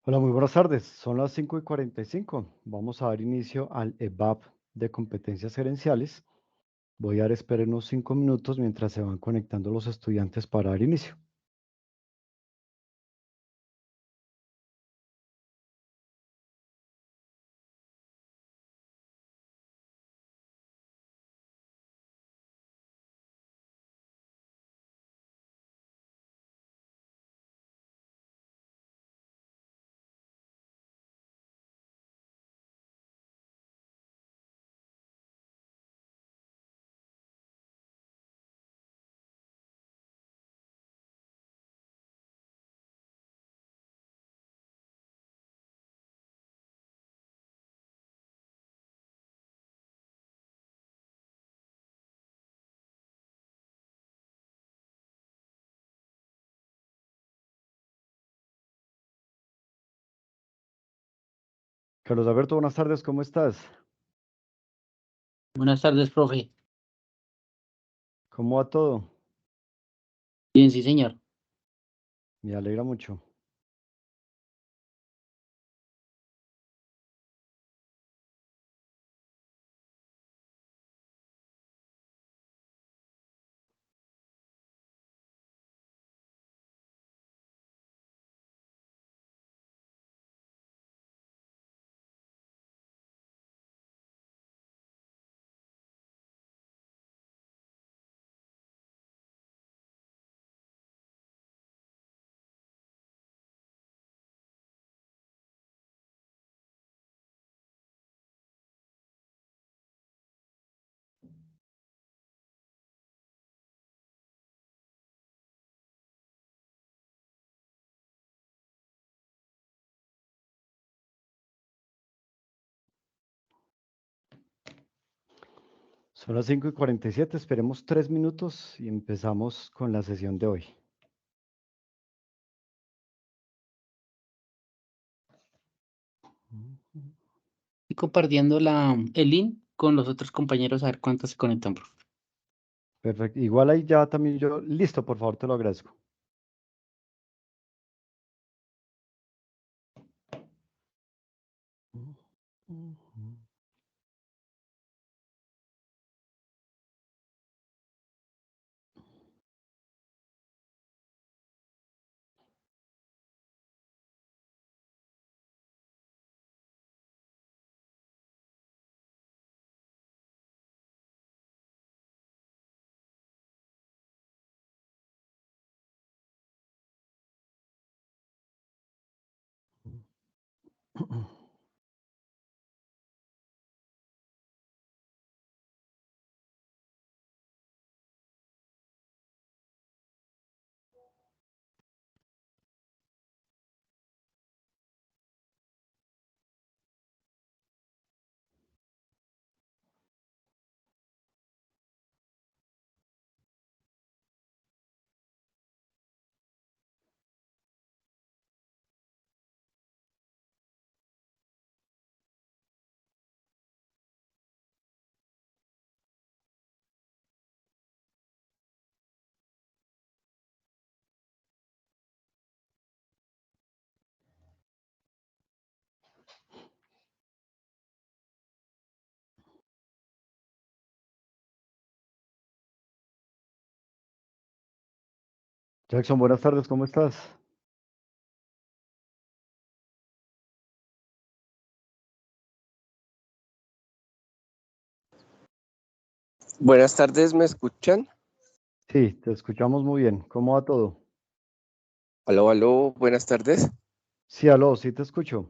Hola, muy buenas tardes. Son las 5:45. Vamos a dar inicio al EBAP de competencias gerenciales. Voy a dar espera unos 5 minutos mientras se van conectando los estudiantes para dar inicio. Carlos Alberto, buenas tardes, ¿cómo estás? Buenas tardes, profe. ¿Cómo va todo? Bien, sí, señor. Me alegra mucho. Son las 5:47. Esperemos 3 minutos y empezamos con la sesión de hoy. Estoy compartiendo el link con los otros compañeros a ver cuántos se conectan, profe. Perfecto. Igual ahí ya también yo. Listo, por favor, te lo agradezco. Jackson, buenas tardes, ¿cómo estás? Buenas tardes, ¿me escuchan? Sí, te escuchamos muy bien. ¿Cómo va todo? Aló, aló, buenas tardes. Sí, aló, sí te escucho.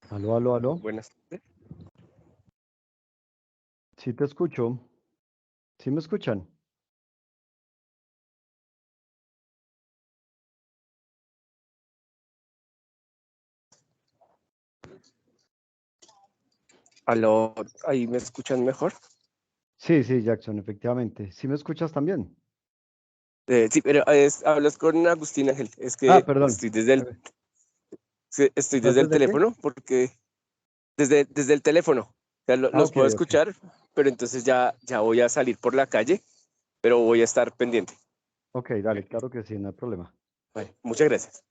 Aló, aló, aló. Buenas tardes. Sí te escucho. ¿Sí me escuchan? Aló, ¿ahí me escuchan mejor? Sí, sí, Jackson, efectivamente. ¿Sí me escuchas también? Sí, pero hablas con Agustín Ángel. Es Ah, que perdón. estoy ¿Estás desde el desde qué? teléfono porque desde el teléfono. O sea, Ah, los ok, puedo ok. escuchar, pero entonces ya voy a salir por la calle, pero voy a estar pendiente. Ok, dale, claro que sí, no hay problema. Vale, muchas gracias.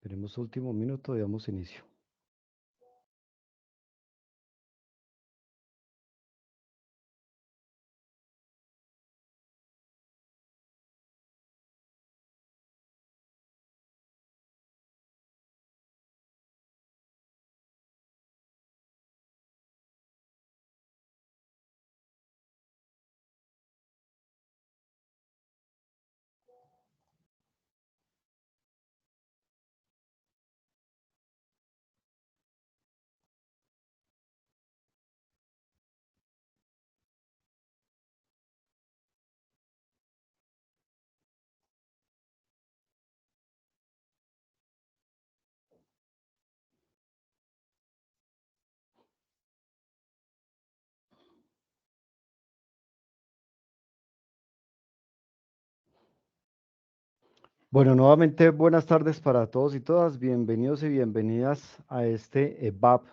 Tenemos último minuto y damos inicio. Bueno, nuevamente buenas tardes para todos y todas. Bienvenidos y bienvenidas a este EBAP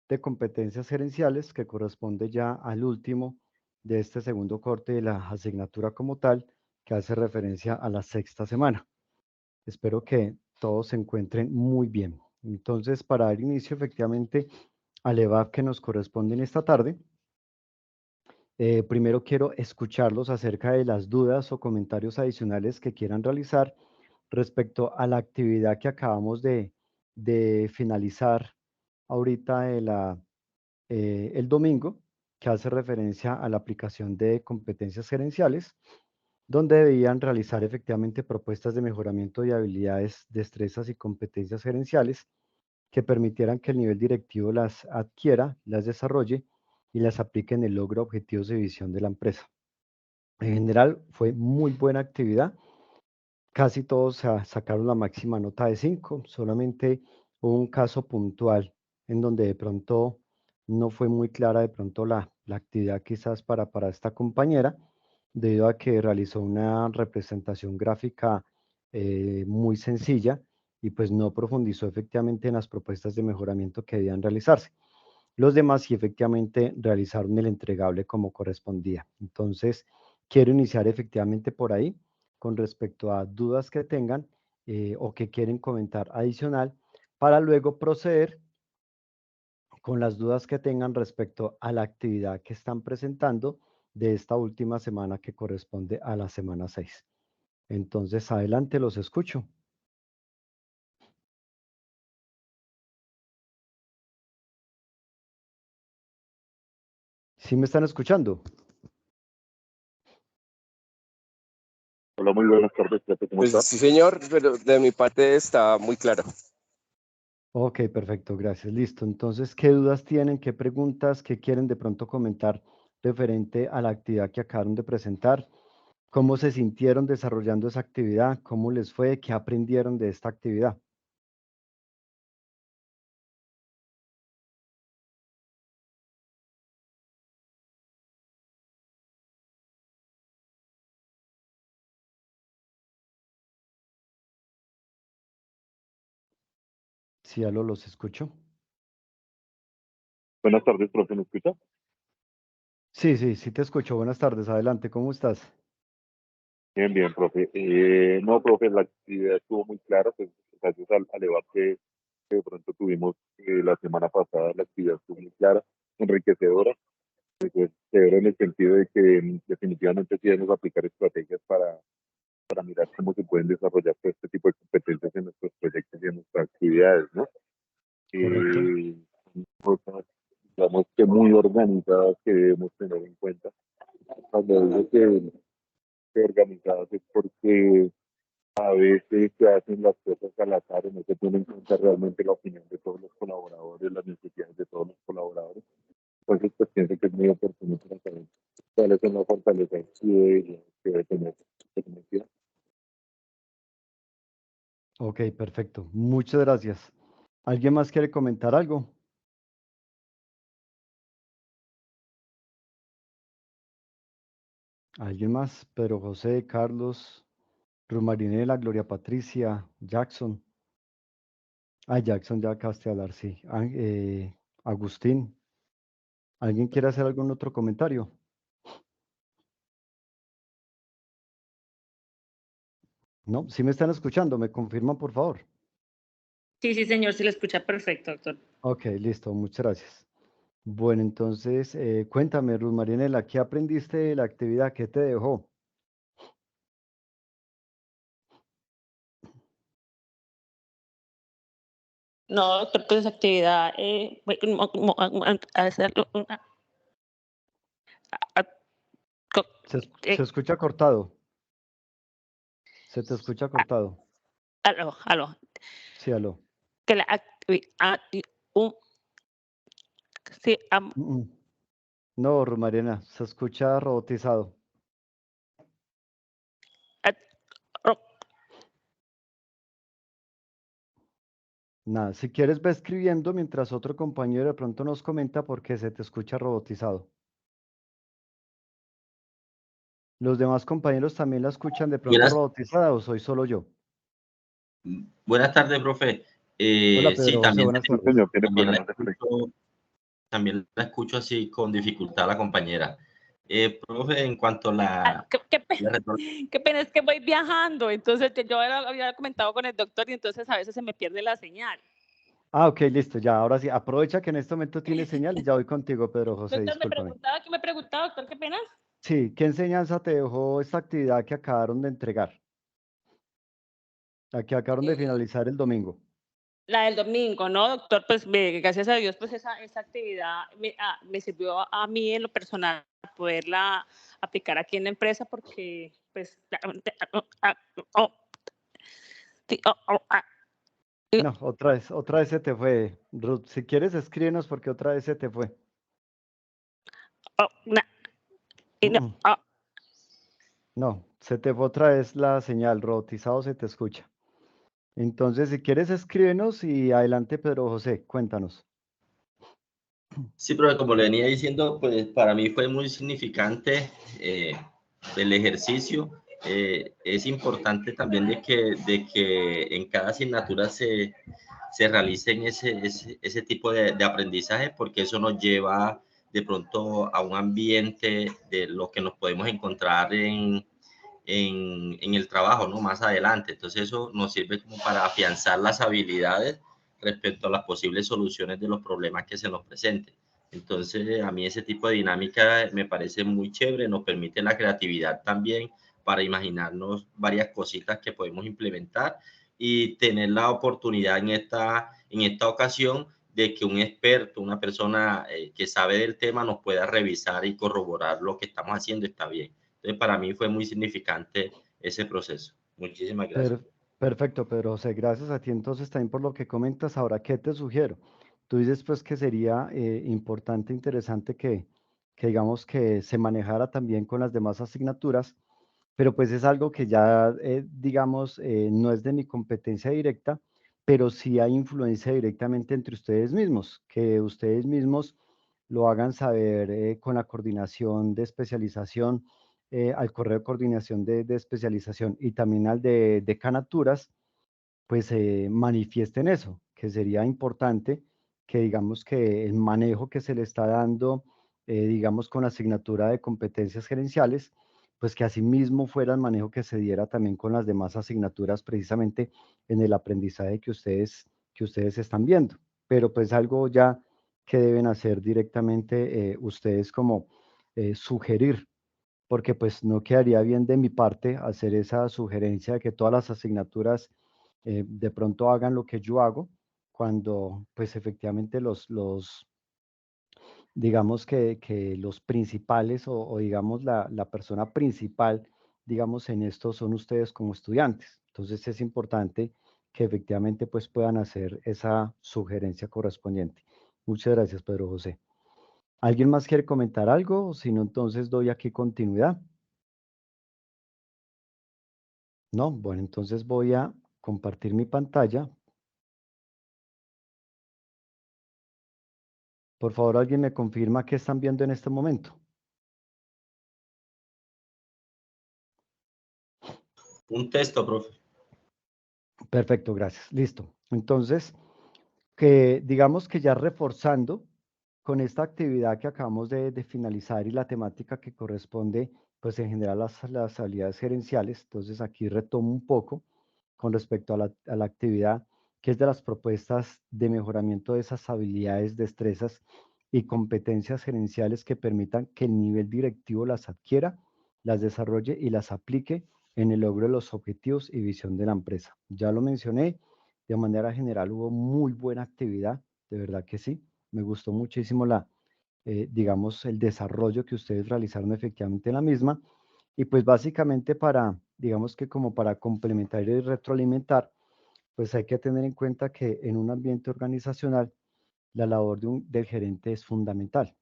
de competencias gerenciales que corresponde ya al último de este segundo corte de la asignatura como tal, que hace referencia a la sexta semana. Espero que todos se encuentren muy bien. Entonces, para dar inicio efectivamente al EBAP que nos corresponde en esta tarde, primero quiero escucharlos acerca de las dudas o comentarios adicionales que quieran realizar respecto a la actividad que acabamos de finalizar ahorita el domingo, que hace referencia a la aplicación de competencias gerenciales, donde debían realizar efectivamente propuestas de mejoramiento de habilidades, destrezas y competencias gerenciales que permitieran que el nivel directivo las adquiera, las desarrolle y las aplique en el logro de objetivos de visión de la empresa. En general, fue muy buena actividad. Casi todos sacaron la máxima nota de 5. Solamente hubo un caso puntual en donde de pronto no fue muy clara de pronto la actividad quizás para esta compañera, debido a que realizó una representación gráfica muy sencilla y pues no profundizó efectivamente en las propuestas de mejoramiento que debían realizarse. Los demás sí efectivamente realizaron el entregable como correspondía. Entonces, quiero iniciar efectivamente por ahí con respecto a dudas que tengan o que quieren comentar adicional para luego proceder con las dudas que tengan respecto a la actividad que están presentando de esta última semana que corresponde a la semana 6. Entonces, adelante, los escucho. ¿Sí me están escuchando? Hola, muy buenas tardes, profe, ¿cómo Pues está? sí, señor, pero de mi parte está muy claro. Ok, perfecto, gracias. Listo. Entonces, ¿qué dudas tienen? ¿Qué preguntas? ¿Qué quieren de pronto comentar referente a la actividad que acabaron de presentar? ¿Cómo se sintieron desarrollando esa actividad? ¿Cómo les fue? ¿Qué aprendieron de esta actividad? Sí, aló, los escucho. Buenas tardes, profe, ¿me escucha? Sí, sí, sí te escucho. Buenas tardes. Adelante, ¿cómo estás? Bien, bien, profe. No, profe, la actividad estuvo muy clara, pues gracias al debate que de pronto tuvimos la semana pasada, la actividad estuvo muy clara, enriquecedora, pues, severa en el sentido de que definitivamente sí debemos aplicar estrategias para mirar cómo se pueden desarrollar todo este tipo de competencias en nuestros proyectos y en nuestras actividades, ¿no? Correcto. Cosas, digamos que muy organizadas que debemos tener en cuenta. Cuando digo que organizadas es porque a veces se hacen las cosas al azar y no se tiene en cuenta realmente la opinión de todos los colaboradores, las necesidades de todos los colaboradores. Entonces, pues pienso que es muy oportuno para saber cuáles son las fortalezas que debe tener la comunidad. Ok, perfecto. Muchas gracias. ¿Alguien más quiere comentar algo? ¿Alguien más? Pedro José, Carlos, Rumarinela, Gloria Patricia, Jackson. Ah, Jackson, ya acabaste de hablar, sí. Agustín. ¿Alguien quiere hacer algún otro comentario? No, si me están escuchando, me confirman, por favor. Sí, sí, señor, se le escucha perfecto, doctor. Ok, listo, muchas gracias. Bueno, entonces, cuéntame, Ruth Marianela, ¿qué aprendiste de la actividad? ¿Qué te dejó? No, doctor, pues esa actividad, hacerlo, Se escucha cortado. Se te escucha cortado. aló, Sí, aló. que la actividad, sí, No, Ruth Mariana, se escucha robotizado. Nada, si quieres ve escribiendo mientras otro compañero de pronto nos comenta porque se te escucha robotizado. ¿Los demás compañeros también la escuchan de pronto robotizada o soy solo yo? Buenas tardes, profe. Hola, Sí, Pedro José, buenas tardes. Señor, tiene problemas de conexión. también la escucho así con dificultad a la compañera. Profe, en cuanto a la... qué pena, es que voy viajando, entonces yo había comentado con el doctor y entonces a veces se me pierde la señal. Ah, ok, listo, ya, ahora sí. Aprovecha que en este momento tiene señal y ya voy contigo, Pedro José, Doctor, discúlpame. ¿qué me preguntaba, doctor? Qué pena. Sí, ¿qué enseñanza te dejó esta actividad que acabaron de entregar? La que acabaron de finalizar el domingo. La del domingo, ¿no, doctor? Pues gracias a Dios, pues esa actividad me sirvió a mí en lo personal para poderla aplicar aquí en la empresa porque, pues, No, otra vez se te fue, Ruth. Si quieres, escríbenos porque otra vez se te fue. No, se te fue otra vez la señal, robotizado se te escucha. Entonces, si quieres, escríbenos y adelante, Pedro José, cuéntanos. Sí, pero como le venía diciendo, pues para mí fue muy significante el ejercicio. Es importante también de que en cada asignatura se realicen ese tipo de aprendizaje, porque eso nos lleva de pronto a un ambiente de lo que nos podemos encontrar en el trabajo, ¿no? Más adelante. Entonces eso nos sirve como para afianzar las habilidades respecto a las posibles soluciones de los problemas que se nos presenten. Entonces a mí ese tipo de dinámica me parece muy chévere, nos permite la creatividad también para imaginarnos varias cositas que podemos implementar y tener la oportunidad en esta ocasión de que un experto, una persona que sabe del tema nos pueda revisar y corroborar lo que estamos haciendo está bien. Entonces, para mí fue muy significante ese proceso. Muchísimas gracias. Perfecto, Pedro José, gracias a ti entonces también por lo que comentas. Ahora, ¿qué te sugiero? Tú dices pues que sería importante, interesante que digamos que se manejara también con las demás asignaturas, pero pues es algo que ya digamos no es de mi competencia directa, pero sí hay influencia directamente entre ustedes mismos, que ustedes mismos lo hagan saber con la coordinación de especialización, al correo de coordinación de especialización y también al de decanaturas, pues manifiesten eso, que sería importante que digamos que el manejo que se le está dando, digamos con la asignatura de competencias gerenciales, pues que asimismo fuera el manejo que se diera también con las demás asignaturas precisamente en el aprendizaje que ustedes están viendo. Pero pues algo ya que deben hacer directamente ustedes como sugerir, porque pues no quedaría bien de mi parte hacer esa sugerencia de que todas las asignaturas de pronto hagan lo que yo hago, cuando pues efectivamente digamos que los principales o digamos la persona principal digamos, en esto son ustedes como estudiantes. Entonces es importante que efectivamente pues puedan hacer esa sugerencia correspondiente. Muchas gracias, Pedro José. ¿Alguien más quiere comentar algo? Si no, entonces doy aquí continuidad. No, bueno, entonces voy a compartir mi pantalla. Por favor, alguien me confirma qué están viendo en este momento. Un texto, profe. Perfecto, gracias. Listo. Entonces, que digamos que ya reforzando con esta actividad que acabamos de finalizar y la temática que corresponde, pues en general las habilidades gerenciales, entonces aquí retomo un poco con respecto a la actividad, que es de las propuestas de mejoramiento de esas habilidades, destrezas y competencias gerenciales que permitan que el nivel directivo las adquiera, las desarrolle y las aplique en el logro de los objetivos y visión de la empresa. Ya lo mencioné, de manera general hubo muy buena actividad, de verdad que sí. Me gustó muchísimo digamos, el desarrollo que ustedes realizaron efectivamente en la misma. Y pues básicamente digamos que como para complementar y retroalimentar, pues hay que tener en cuenta que en un ambiente organizacional, la labor del gerente es fundamental,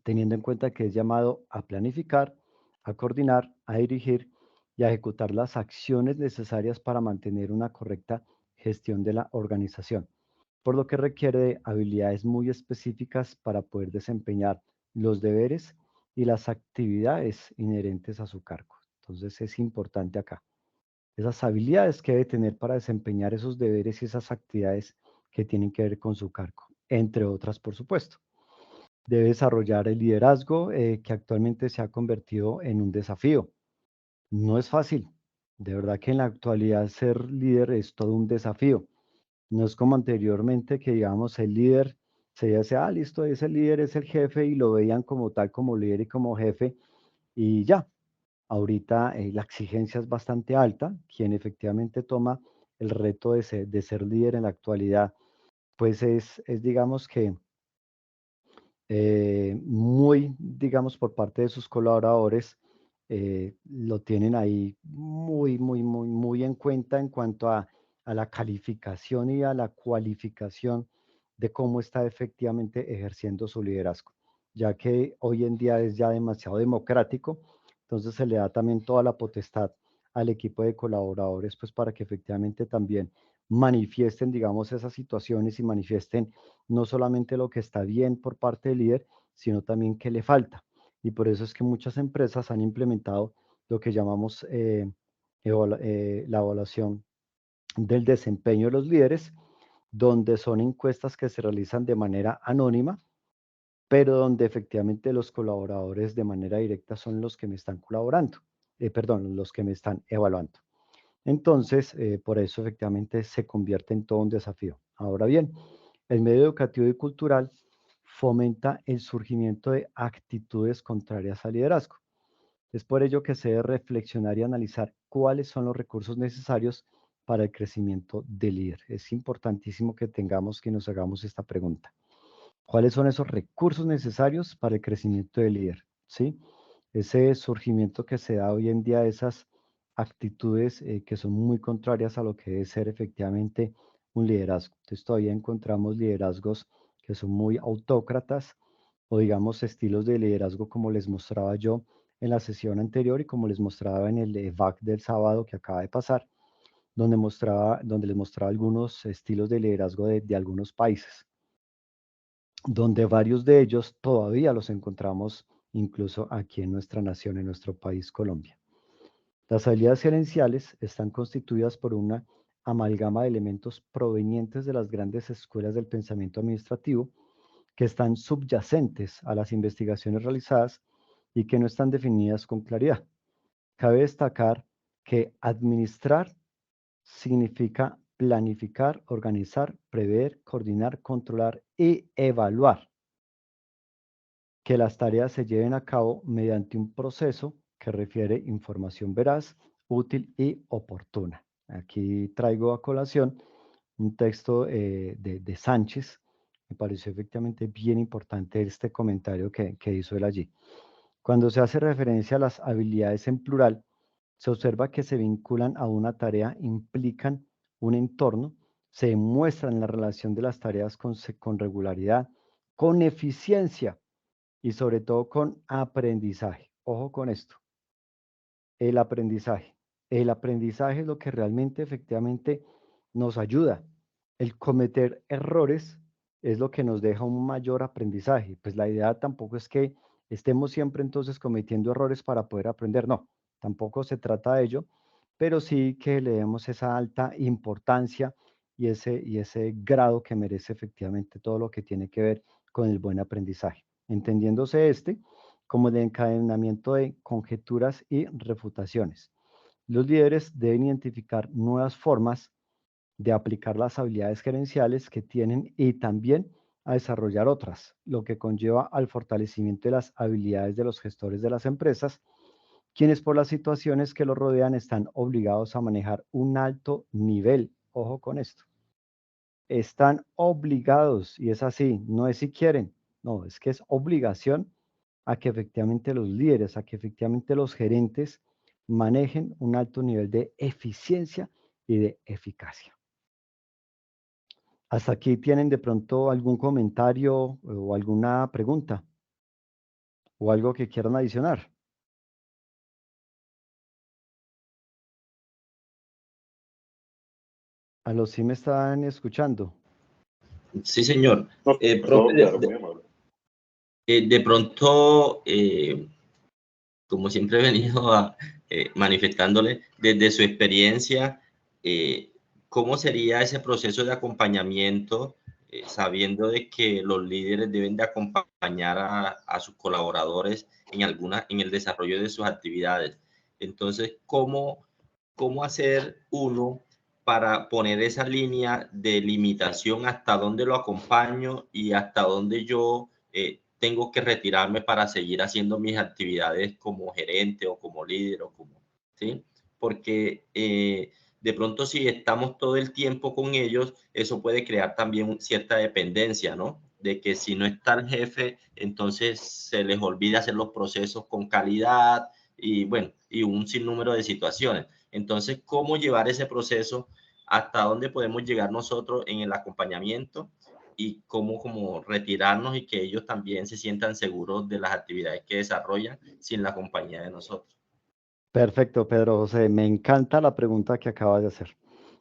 teniendo en cuenta que es llamado a planificar, a coordinar, a dirigir y a ejecutar las acciones necesarias para mantener una correcta gestión de la organización, por lo que requiere de habilidades muy específicas para poder desempeñar los deberes y las actividades inherentes a su cargo. Entonces es importante acá esas habilidades que debe tener para desempeñar esos deberes y esas actividades que tienen que ver con su cargo, entre otras, por supuesto. Debe desarrollar el liderazgo que actualmente se ha convertido en un desafío. No es fácil. De verdad que en la actualidad ser líder es todo un desafío. No es como anteriormente que, digamos, el líder se decía, listo, ese líder es el jefe y lo veían como tal, como líder y como jefe y ya. Ahorita la exigencia es bastante alta. Quien efectivamente toma el reto de ser líder en la actualidad, pues digamos que muy, digamos, por parte de sus colaboradores, lo tienen ahí muy en cuenta en cuanto a la calificación y a la cualificación de cómo está efectivamente ejerciendo su liderazgo, ya que hoy en día es ya demasiado democrático, entonces se le da también toda la potestad al equipo de colaboradores, pues para que efectivamente también manifiesten, digamos, esas situaciones y manifiesten no solamente lo que está bien por parte del líder, sino también qué le falta. Y por eso es que muchas empresas han implementado lo que llamamos la evaluación del desempeño de los líderes, donde son encuestas que se realizan de manera anónima, pero donde efectivamente los colaboradores de manera directa son los que me están colaborando, perdón, los que me están evaluando. Entonces, por eso efectivamente se convierte en todo un desafío. Ahora bien, el medio educativo y cultural fomenta el surgimiento de actitudes contrarias al liderazgo. Es por ello que se debe reflexionar y analizar cuáles son los recursos necesarios para el crecimiento del líder. Es importantísimo que nos hagamos esta pregunta. ¿Cuáles son esos recursos necesarios para el crecimiento del líder? ¿Sí? Ese surgimiento que se da hoy en día, esas actitudes que son muy contrarias a lo que debe ser efectivamente un liderazgo. Entonces todavía encontramos liderazgos que son muy autócratas o digamos estilos de liderazgo como les mostraba yo en la sesión anterior y como les mostraba en el EVAC del sábado que acaba de pasar, donde les mostraba algunos estilos de liderazgo de algunos países, donde varios de ellos todavía los encontramos incluso aquí en nuestra nación, en nuestro país, Colombia. Las habilidades gerenciales están constituidas por una amalgama de elementos provenientes de las grandes escuelas del pensamiento administrativo que están subyacentes a las investigaciones realizadas y que no están definidas con claridad. Cabe destacar que administrar significa planificar, organizar, prever, coordinar, controlar y evaluar que las tareas se lleven a cabo mediante un proceso que refiere información veraz, útil y oportuna. Aquí traigo a colación un texto de Sánchez. Me pareció efectivamente bien importante este comentario que hizo él allí. Cuando se hace referencia a las habilidades en plural, se observa que se vinculan a una tarea, implican un entorno, se demuestran la relación de las tareas con regularidad, con eficiencia y sobre todo con aprendizaje. Ojo con esto, el aprendizaje. El aprendizaje es lo que realmente efectivamente nos ayuda. El cometer errores es lo que nos deja un mayor aprendizaje. Pues la idea tampoco es que estemos siempre entonces cometiendo errores para poder aprender, no, tampoco se trata de ello, pero sí que le demos esa alta importancia y ese grado que merece efectivamente todo lo que tiene que ver con el buen aprendizaje. Entendiéndose como el encadenamiento de conjeturas y refutaciones. Los líderes deben identificar nuevas formas de aplicar las habilidades gerenciales que tienen y también a desarrollar otras, lo que conlleva al fortalecimiento de las habilidades de los gestores de las empresas, quienes por las situaciones que los rodean están obligados a manejar un alto nivel. Ojo con esto. Están obligados, y es así, no es si quieren, no, es que es obligación a que efectivamente los líderes, a que efectivamente los gerentes manejen un alto nivel de eficiencia y de eficacia. Hasta aquí tienen de pronto algún comentario o alguna pregunta o algo que quieran adicionar. ¿A los sí me están escuchando? Sí, señor. No, Profe, claro, muy amable. de pronto, como siempre he venido manifestándole, desde su experiencia, ¿cómo sería ese proceso de acompañamiento, sabiendo de que los líderes deben de acompañar a sus colaboradores en el desarrollo de sus actividades? Entonces, ¿cómo hacer uno para poner esa línea de limitación hasta dónde lo acompaño y hasta dónde yo tengo que retirarme para seguir haciendo mis actividades como gerente o como líder o como, ¿sí? Porque de pronto si estamos todo el tiempo con ellos, eso puede crear también cierta dependencia, ¿no? De que si no está el jefe, entonces se les olvida hacer los procesos con calidad y bueno, y un sinnúmero de situaciones. Entonces, ¿cómo llevar ese proceso? ¿Hasta dónde podemos llegar nosotros en el acompañamiento? Y cómo como retirarnos y que ellos también se sientan seguros de las actividades que desarrollan sin la compañía de nosotros. Perfecto, Pedro José. Me encanta la pregunta que acabas de hacer.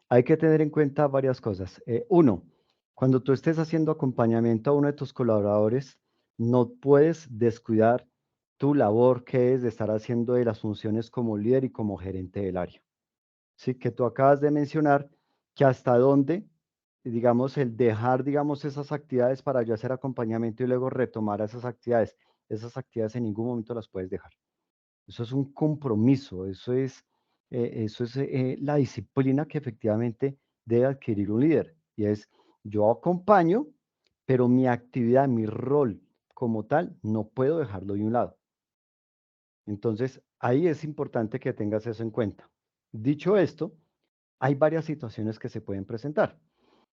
Hay que tener en cuenta varias cosas. Uno, cuando tú estés haciendo acompañamiento a uno de tus colaboradores, no puedes descuidar tu labor que es de estar haciendo de las funciones como líder y como gerente del área. Sí, que tú acabas de mencionar que hasta dónde, digamos, el dejar, digamos, esas actividades para yo hacer acompañamiento y luego retomar esas actividades en ningún momento las puedes dejar. Eso es un compromiso, eso es la disciplina que efectivamente debe adquirir un líder. Y es, yo acompaño, pero mi actividad, mi rol como tal, no puedo dejarlo de un lado. Entonces, ahí es importante que tengas eso en cuenta. Dicho esto, hay varias situaciones que se pueden presentar.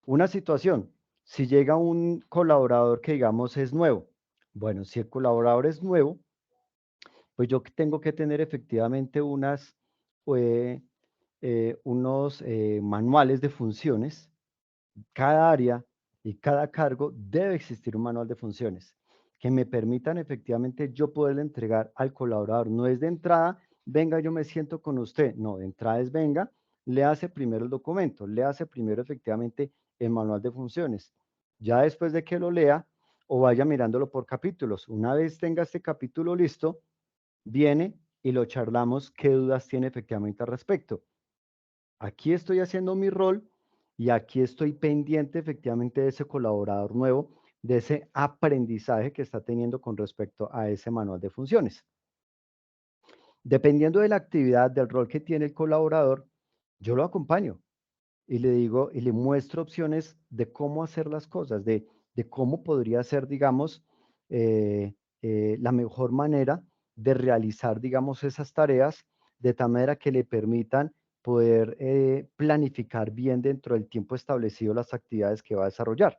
Una situación, si llega un colaborador que digamos es nuevo, bueno, si el colaborador es nuevo, pues yo tengo que tener efectivamente unos manuales de funciones. Cada área y cada cargo debe existir un manual de funciones que me permitan efectivamente yo poderle entregar al colaborador. No es de entrada, venga, yo me siento con usted. No, de entrada es venga, le hace primero el documento, le hace primero efectivamente el manual de funciones. Ya después de que lo lea o vaya mirándolo por capítulos. Una vez tenga este capítulo listo, viene y lo charlamos qué dudas tiene efectivamente al respecto. Aquí estoy haciendo mi rol y aquí estoy pendiente efectivamente de ese colaborador nuevo, de ese aprendizaje que está teniendo con respecto a ese manual de funciones. Dependiendo de la actividad, del rol que tiene el colaborador, yo lo acompaño y le digo y le muestro opciones de cómo hacer las cosas, de cómo podría ser, digamos, la mejor manera de realizar, digamos, esas tareas de tal manera que le permitan poder planificar bien dentro del tiempo establecido las actividades que va a desarrollar.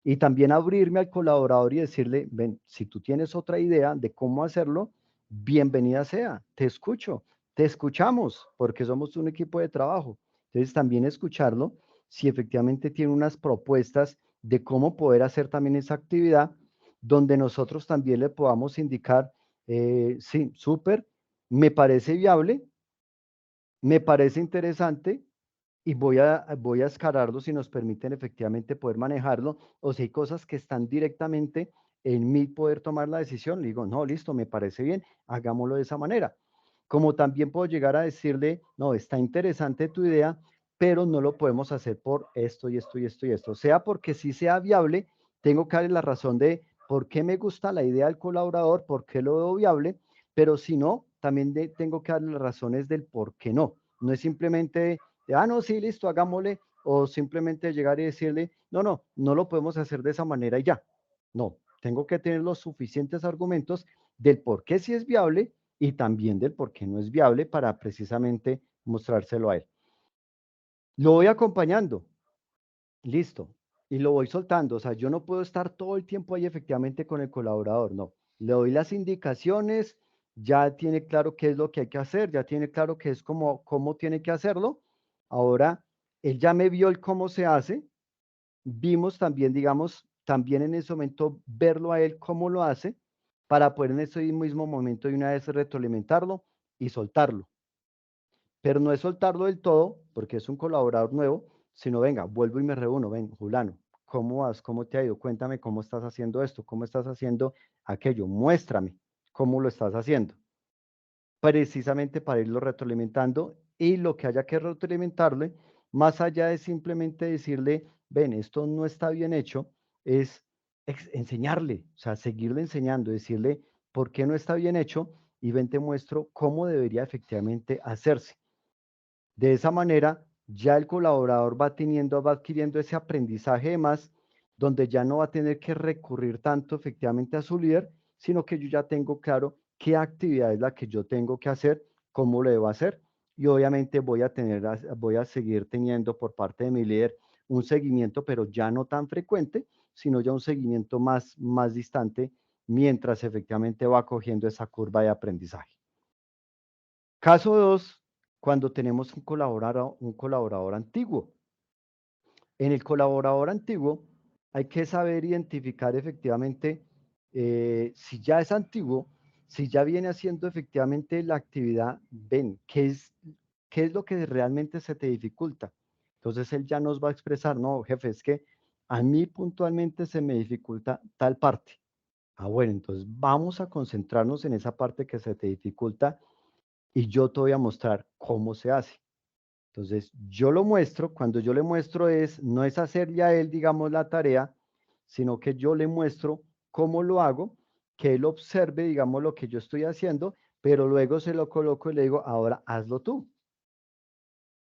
Y también abrirme al colaborador y decirle, ven, si tú tienes otra idea de cómo hacerlo, bienvenida sea, te escucho, te escuchamos porque somos un equipo de trabajo. Entonces también escucharlo si efectivamente tiene unas propuestas de cómo poder hacer también esa actividad, donde nosotros también le podamos indicar, sí, súper, me parece viable, me parece interesante y voy a escalarlo si nos permiten efectivamente poder manejarlo, o si hay cosas que están directamente en mí poder tomar la decisión, le digo, no, listo, me parece bien, hagámoslo de esa manera. Como también puedo llegar a decirle, no, está interesante tu idea, pero no lo podemos hacer por esto y esto y esto y esto. Sea porque sí sea viable, tengo que darle la razón de por qué me gusta la idea del colaborador, por qué lo veo viable, pero si no, también tengo que darle las razones del por qué no. No es simplemente de, no, sí, listo, hagámosle, o simplemente llegar y decirle, no, no, no lo podemos hacer de esa manera y ya. No, tengo que tener los suficientes argumentos del por qué sí es viable y también del por qué no es viable para precisamente mostrárselo a él. Lo voy acompañando, listo, y lo voy soltando. O sea, yo no puedo estar todo el tiempo ahí efectivamente con el colaborador, no. Le doy las indicaciones, ya tiene claro qué es lo que hay que hacer, ya tiene claro qué es cómo tiene que hacerlo. Ahora, él ya me vio el cómo se hace, vimos también, digamos, también en ese momento verlo a él cómo lo hace, para poder en ese mismo momento de una vez retroalimentarlo y soltarlo. Pero no es soltarlo del todo, porque es un colaborador nuevo, sino venga, vuelvo y me reúno, ven, Julano, ¿cómo vas? ¿Cómo te ha ido? Cuéntame cómo estás haciendo esto, cómo estás haciendo aquello, muéstrame cómo lo estás haciendo. Precisamente para irlo retroalimentando y lo que haya que retroalimentarle, más allá de simplemente decirle, ven, esto no está bien hecho, es enseñarle, o sea, seguirle enseñando, decirle por qué no está bien hecho y ven, te muestro cómo debería efectivamente hacerse. De esa manera, ya el colaborador va adquiriendo ese aprendizaje de más, donde ya no va a tener que recurrir tanto efectivamente a su líder, sino que yo ya tengo claro qué actividad es la que yo tengo que hacer, cómo lo debo hacer, y obviamente voy a seguir teniendo por parte de mi líder un seguimiento, pero ya no tan frecuente, sino ya un seguimiento más distante, mientras efectivamente va cogiendo esa curva de aprendizaje. Caso 2, cuando tenemos un colaborador antiguo. En el colaborador antiguo hay que saber identificar efectivamente si ya es antiguo, si ya viene haciendo efectivamente la actividad, ven, ¿qué es lo que realmente se te dificulta? Entonces él ya nos va a expresar, no, jefe, es que a mí puntualmente se me dificulta tal parte. Bueno, entonces vamos a concentrarnos en esa parte que se te dificulta y yo te voy a mostrar cómo se hace. Entonces, yo lo muestro, cuando yo le muestro no es hacerle a él, digamos, la tarea, sino que yo le muestro cómo lo hago, que él observe, digamos, lo que yo estoy haciendo, pero luego se lo coloco y le digo, ahora hazlo tú.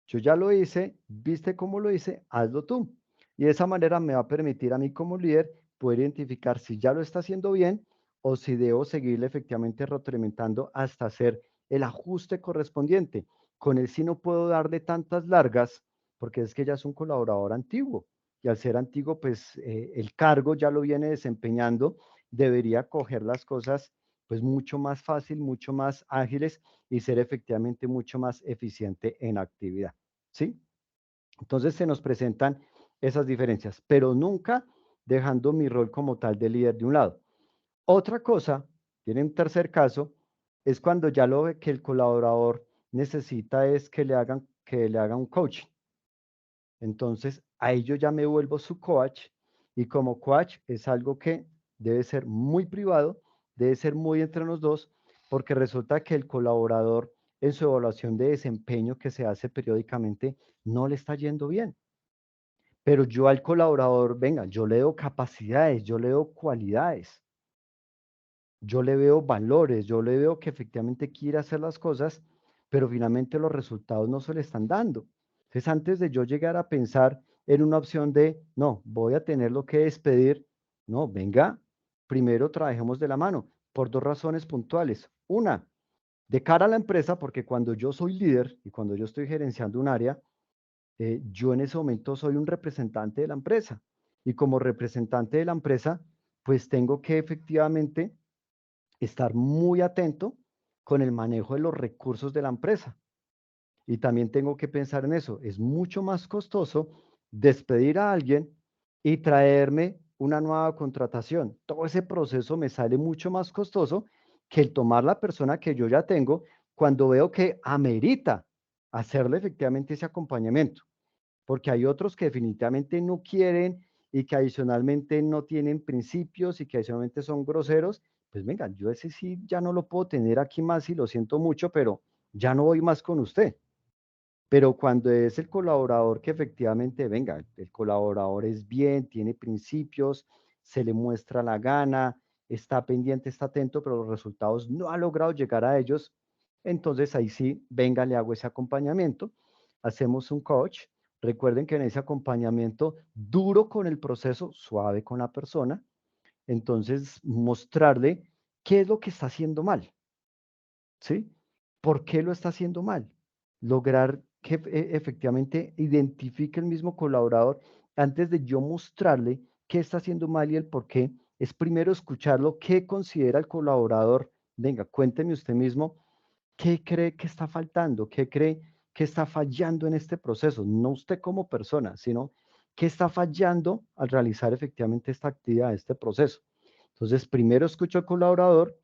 Yo ya lo hice, viste cómo lo hice, hazlo tú. Y de esa manera me va a permitir a mí como líder poder identificar si ya lo está haciendo bien o si debo seguirle efectivamente retroalimentando hasta hacer el ajuste correspondiente. Con él sí no puedo darle tantas largas porque es que ya es un colaborador antiguo y al ser antiguo pues el cargo ya lo viene desempeñando, debería coger las cosas pues mucho más fácil, mucho más ágiles y ser efectivamente mucho más eficiente en actividad. ¿Sí? Entonces se nos presentan esas diferencias, pero nunca dejando mi rol como tal de líder de un lado. Otra cosa, tiene un tercer caso, es cuando ya lo ve que el colaborador necesita es que le hagan un coaching. Entonces, ahí yo ya me vuelvo su coach y como coach es algo que debe ser muy privado, debe ser muy entre los dos, porque resulta que el colaborador en su evaluación de desempeño que se hace periódicamente no le está yendo bien. Pero yo al colaborador, venga, yo le doy capacidades, yo le doy cualidades, yo le veo valores, yo le veo que efectivamente quiere hacer las cosas, pero finalmente los resultados no se le están dando. Entonces, antes de yo llegar a pensar en una opción de, no, voy a tenerlo que despedir, no, venga, primero trabajemos de la mano, por dos razones puntuales. Una, de cara a la empresa, porque cuando yo soy líder y cuando yo estoy gerenciando un área, yo en ese momento soy un representante de la empresa. Y como representante de la empresa, pues tengo que efectivamente estar muy atento con el manejo de los recursos de la empresa. Y también tengo que pensar en eso. Es mucho más costoso despedir a alguien y traerme una nueva contratación. Todo ese proceso me sale mucho más costoso que el tomar la persona que yo ya tengo cuando veo que amerita hacerle efectivamente ese acompañamiento. Porque hay otros que definitivamente no quieren y que adicionalmente no tienen principios y que adicionalmente son groseros. Pues venga, yo ese sí ya no lo puedo tener aquí más y lo siento mucho, pero ya no voy más con usted. Pero cuando es el colaborador que efectivamente, venga, el colaborador es bien, tiene principios, se le muestra la gana, está pendiente, está atento, pero los resultados no ha logrado llegar a ellos, entonces ahí sí, venga, le hago ese acompañamiento, hacemos un coach. Recuerden que en ese acompañamiento duro con el proceso, suave con la persona, entonces mostrarle qué es lo que está haciendo mal, ¿sí? ¿Por qué lo está haciendo mal? Lograr que efectivamente identifique el mismo colaborador antes de yo mostrarle qué está haciendo mal y el por qué. Es primero escucharlo, qué considera el colaborador. Venga, cuénteme usted mismo qué cree que está faltando, qué cree que está fallando en este proceso. No usted como persona, sino qué está fallando al realizar efectivamente esta actividad, este proceso. Entonces, primero escucho al colaborador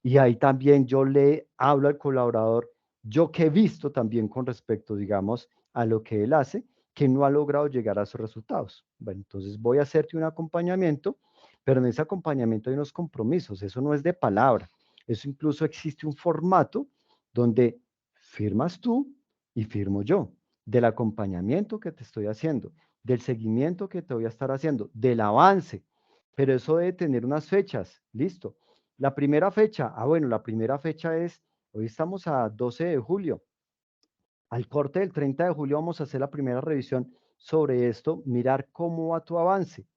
y ahí también yo le hablo al colaborador, yo que he visto también con respecto, digamos, a lo que él hace, que no ha logrado llegar a sus resultados. Bueno, entonces voy a hacerte un acompañamiento, pero en ese acompañamiento hay unos compromisos, eso no es de palabra, eso incluso existe un formato donde firmas tú y firmo yo, del acompañamiento que te estoy haciendo, del seguimiento que te voy a estar haciendo, del avance, pero eso debe tener unas fechas, listo. La primera fecha, bueno, la primera fecha es, hoy estamos a 12 de julio. Al corte del 30 de julio vamos a hacer la primera revisión sobre esto, mirar cómo va tu avance,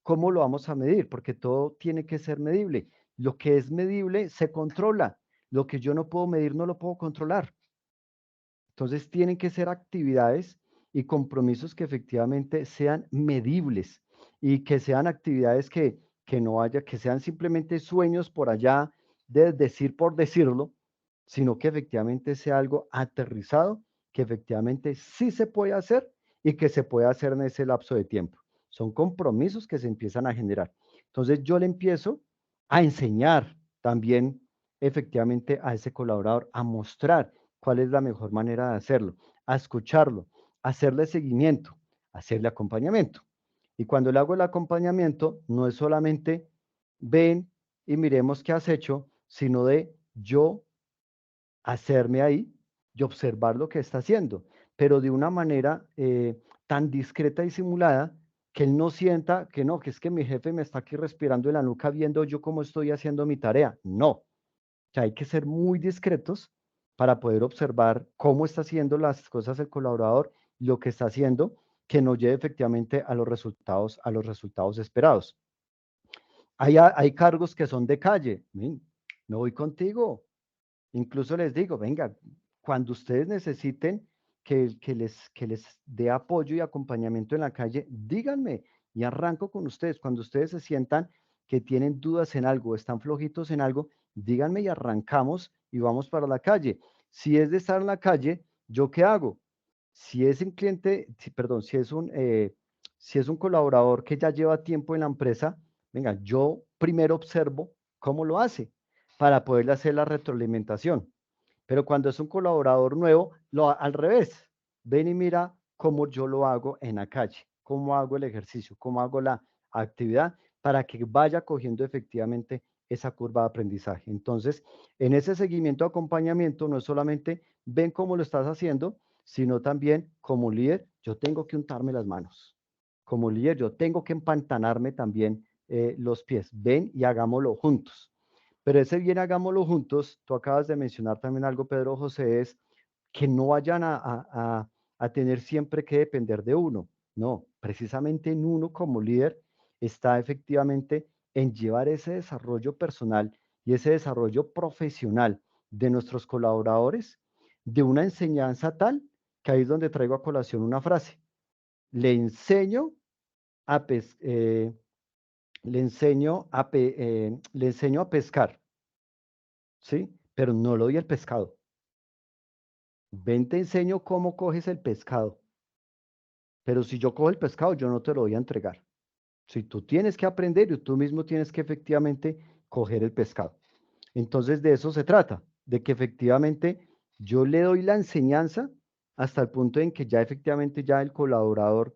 cómo lo vamos a medir, porque todo tiene que ser medible. Lo que es medible se controla, lo que yo no puedo medir no lo puedo controlar. Entonces tienen que ser actividades y compromisos que efectivamente sean medibles y que sean actividades que no haya, que sean simplemente sueños por allá de decir por decirlo, sino que efectivamente sea algo aterrizado, que efectivamente sí se puede hacer y que se puede hacer en ese lapso de tiempo. Son compromisos que se empiezan a generar. Entonces yo le empiezo a enseñar también efectivamente a ese colaborador, a mostrar cuál es la mejor manera de hacerlo, a escucharlo, a hacerle seguimiento, a hacerle acompañamiento. Y cuando le hago el acompañamiento, no es solamente ven y miremos qué has hecho, sino de yo hacerme ahí y observar lo que está haciendo, pero de una manera tan discreta y simulada que él no sienta que no, que es que mi jefe me está aquí respirando en la nuca viendo yo cómo estoy haciendo mi tarea. No, que hay que ser muy discretos para poder observar cómo está haciendo las cosas el colaborador, lo que está haciendo, que nos lleve efectivamente a los resultados esperados. Hay cargos que son de calle, no voy contigo. Incluso les digo, venga, cuando ustedes necesiten que les dé apoyo y acompañamiento en la calle, díganme y arranco con ustedes. Cuando ustedes se sientan que tienen dudas en algo, están flojitos en algo, díganme y arrancamos y vamos para la calle. Si es de estar en la calle, ¿yo qué hago? Si es un cliente, perdón, si es un colaborador que ya lleva tiempo en la empresa, venga, yo primero observo cómo lo hace para poderle hacer la retroalimentación. Pero cuando es un colaborador nuevo, al revés, ven y mira cómo yo lo hago en la calle, cómo hago el ejercicio, cómo hago la actividad para que vaya cogiendo efectivamente esa curva de aprendizaje. Entonces, en ese seguimiento, acompañamiento, no es solamente ven cómo lo estás haciendo, sino también como líder, yo tengo que untarme las manos. Como líder, yo tengo que empantanarme también los pies. Ven y hagámoslo juntos. Pero ese bien hagámoslo juntos, tú acabas de mencionar también algo, Pedro José, es que no vayan a tener siempre que depender de uno. No, precisamente en uno como líder está efectivamente en llevar ese desarrollo personal y ese desarrollo profesional de nuestros colaboradores de una enseñanza tal que ahí es donde traigo a colación una frase. Le enseño a, le enseño a pescar, ¿sí? pero no le doy el pescado. Ven, te enseño cómo coges el pescado, pero si yo cojo el pescado, yo no te lo voy a entregar. Si tú tienes que aprender y tú mismo tienes que efectivamente coger el pescado. Entonces de eso se trata, de que efectivamente yo le doy la enseñanza hasta el punto en que ya efectivamente ya el colaborador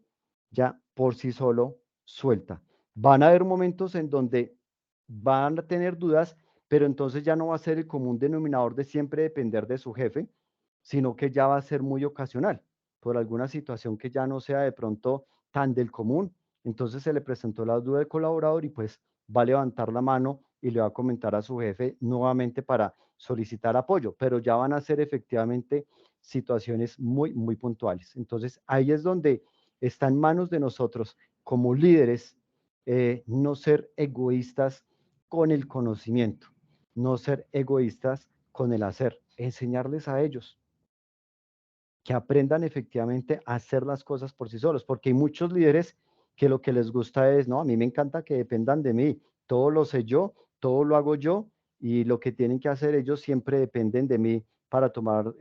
ya por sí solo suelta. Van a haber momentos en donde van a tener dudas, pero entonces ya no va a ser el común denominador de siempre depender de su jefe, sino que ya va a ser muy ocasional, por alguna situación que ya no sea de pronto tan del común. Entonces se le presentó la duda del colaborador y pues va a levantar la mano y le va a comentar a su jefe nuevamente para solicitar apoyo, pero ya van a ser efectivamente situaciones muy, muy puntuales. Entonces ahí es donde está en manos de nosotros como líderes no ser egoístas con el conocimiento, no ser egoístas con el hacer, enseñarles a ellos que aprendan efectivamente a hacer las cosas por sí solos, porque hay muchos líderes que lo que les gusta es, no, a mí me encanta que dependan de mí, todo lo sé yo, todo lo hago yo y lo que tienen que hacer ellos siempre dependen de mí para tomar,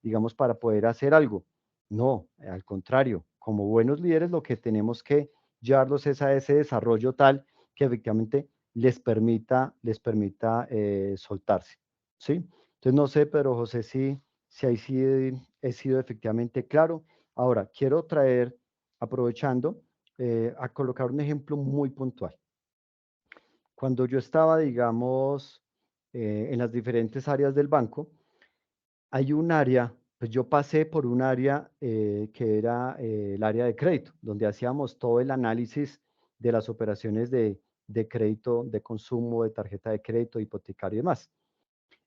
digamos, para poder hacer algo. No, al contrario, como buenos líderes lo que tenemos que llevarlos es a ese desarrollo tal que efectivamente les permita soltarse, ¿sí? Entonces, no sé, pero José, si ahí sí he sido efectivamente claro. Ahora, quiero traer, aprovechando, a colocar un ejemplo muy puntual. Cuando yo estaba, digamos, en las diferentes áreas del banco, hay un área, pues yo pasé por un área que era el área de crédito, donde hacíamos todo el análisis de las operaciones de crédito, de consumo, de tarjeta de crédito, hipotecario y demás.